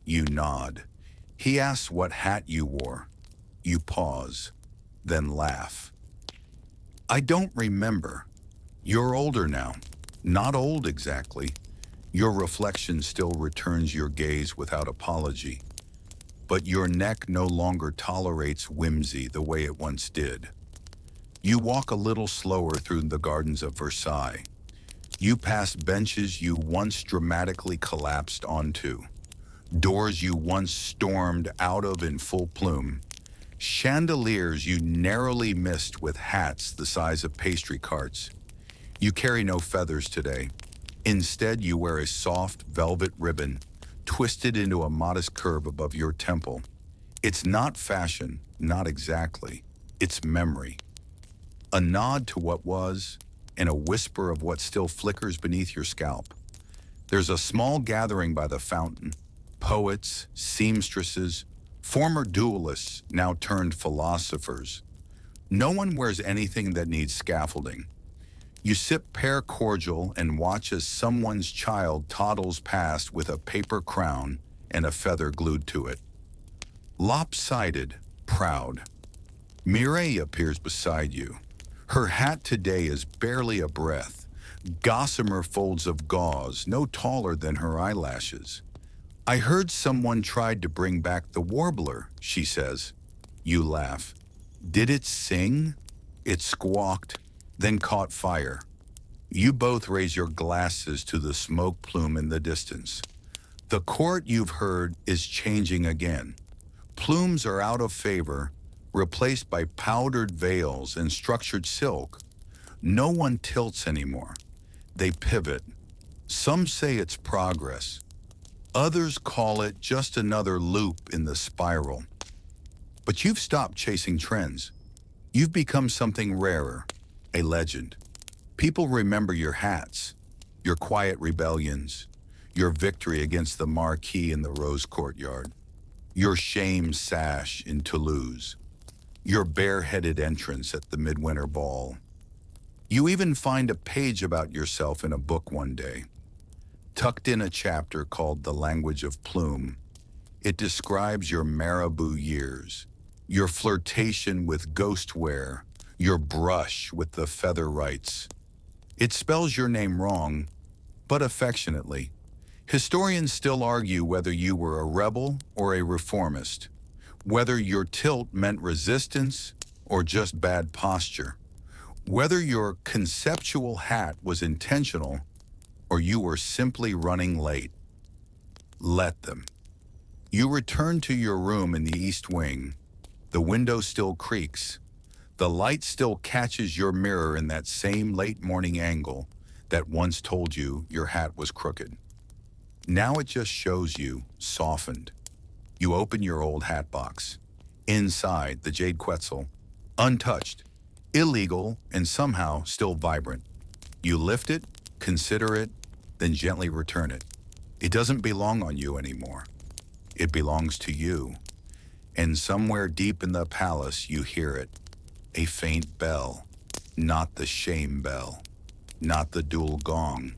You nod. He asks what hat you wore. You pause, then laugh. "I don't remember. You're older now. Not old exactly. Your reflection still returns your gaze without apology. But your neck no longer tolerates whimsy the way it once did." You walk a little slower through the gardens of Versailles. You pass benches you once dramatically collapsed onto, doors you once stormed out of in full plume, chandeliers you narrowly missed with hats the size of pastry carts. You carry no feathers today. Instead, you wear a soft velvet ribbon twisted into a modest curve above your temple. It's not fashion, not exactly. It's memory. A nod to what was, and a whisper of what still flickers beneath your scalp. There's a small gathering by the fountain. Poets, seamstresses, former duelists, now turned philosophers. No one wears anything that needs scaffolding. You sip pear cordial and watch as someone's child toddles past with a paper crown and a feather glued to it. Lopsided, proud. Mireille appears beside you. Her hat today is barely a breath, gossamer folds of gauze no taller than her eyelashes. "I heard someone tried to bring back the warbler," she says. You laugh. "Did it sing?" It squawked, then caught fire. You both raise your glasses to the smoke plume in the distance. The court you've heard is changing again. Plumes are out of favor, replaced by powdered veils and structured silk. No one tilts anymore. They pivot. Some say it's progress. Others call it just another loop in the spiral. But you've stopped chasing trends. You've become something rarer, a legend. People remember your hats, your quiet rebellions, your victory against the Marquis in the Rose Courtyard, your shame sash in Toulouse, your bareheaded entrance at the midwinter ball. You even find a page about yourself in a book one day, tucked in a chapter called The Language of Plume. It describes your marabou years, your flirtation with ghostware, your brush with the feather rights. It spells your name wrong, but affectionately. Historians still argue whether you were a rebel or a reformist, whether your tilt meant resistance or just bad posture, whether your conceptual hat was intentional or you were simply running late. Let them. You return to your room in the East Wing. The window still creaks. The light still catches your mirror in that same late morning angle that once told you your hat was crooked. Now it just shows you, softened. You open your old hat box. Inside, the jade quetzal, untouched, illegal, and somehow still vibrant. You lift it, consider it, then gently return it. It doesn't belong on you anymore. It belongs to you. And somewhere deep in the palace, you hear it. A faint bell, not the shame bell, not the dual gong,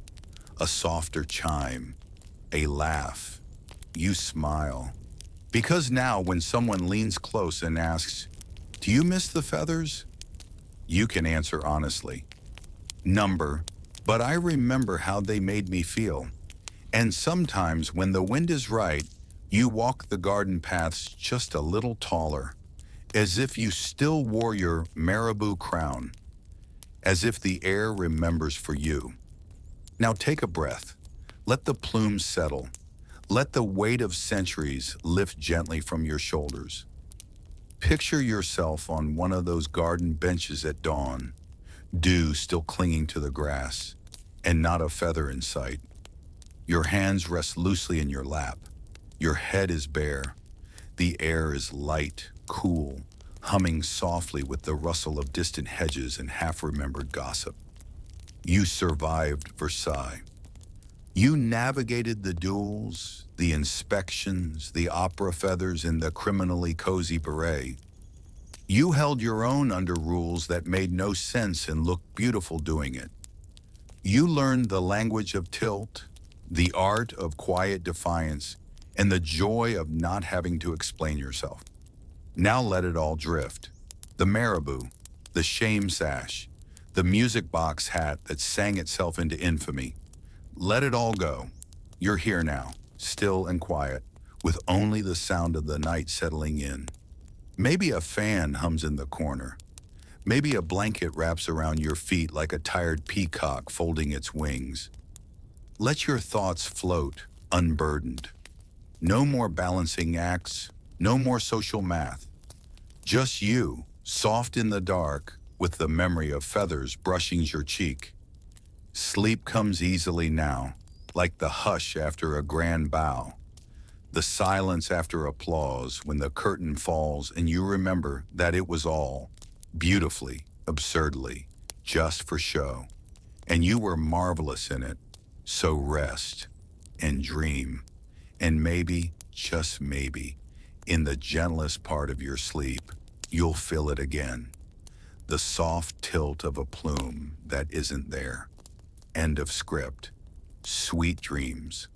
a softer chime, a laugh. You smile. Because now when someone leans close and asks, "Do you miss the feathers?" you can answer honestly. Number, but I remember how they made me feel. And sometimes when the wind is right, you walk the garden paths just a little taller, as if you still wore your marabou crown, as if the air remembers for you. Now take a breath. Let the plumes settle. Let the weight of centuries lift gently from your shoulders. Picture yourself on one of those garden benches at dawn, dew still clinging to the grass, and not a feather in sight. Your hands rest loosely in your lap. Your head is bare. The air is light, cool, humming softly with the rustle of distant hedges and half-remembered gossip. You survived Versailles. You navigated the duels, the inspections, the opera feathers, and the criminally cozy beret. You held your own under rules that made no sense and looked beautiful doing it. You learned the language of tilt, the art of quiet defiance, and the joy of not having to explain yourself. Now let it all drift. The marabou, the shame sash, the music box hat that sang itself into infamy. Let it all go. You're here now, still and quiet, with only the sound of the night settling in. Maybe a fan hums in the corner. Maybe a blanket wraps around your feet like a tired peacock folding its wings. Let your thoughts float, unburdened. No more balancing acts, no more social math. Just you, soft in the dark, with the memory of feathers brushing your cheek. Sleep comes easily now, like the hush after a grand bow. The silence after applause when the curtain falls and you remember that it was all, beautifully, absurdly, just for show. And you were marvelous in it. So rest and dream. And maybe, just maybe, in the gentlest part of your sleep, you'll feel it again. The soft tilt of a plume that isn't there. End of script. Sweet dreams.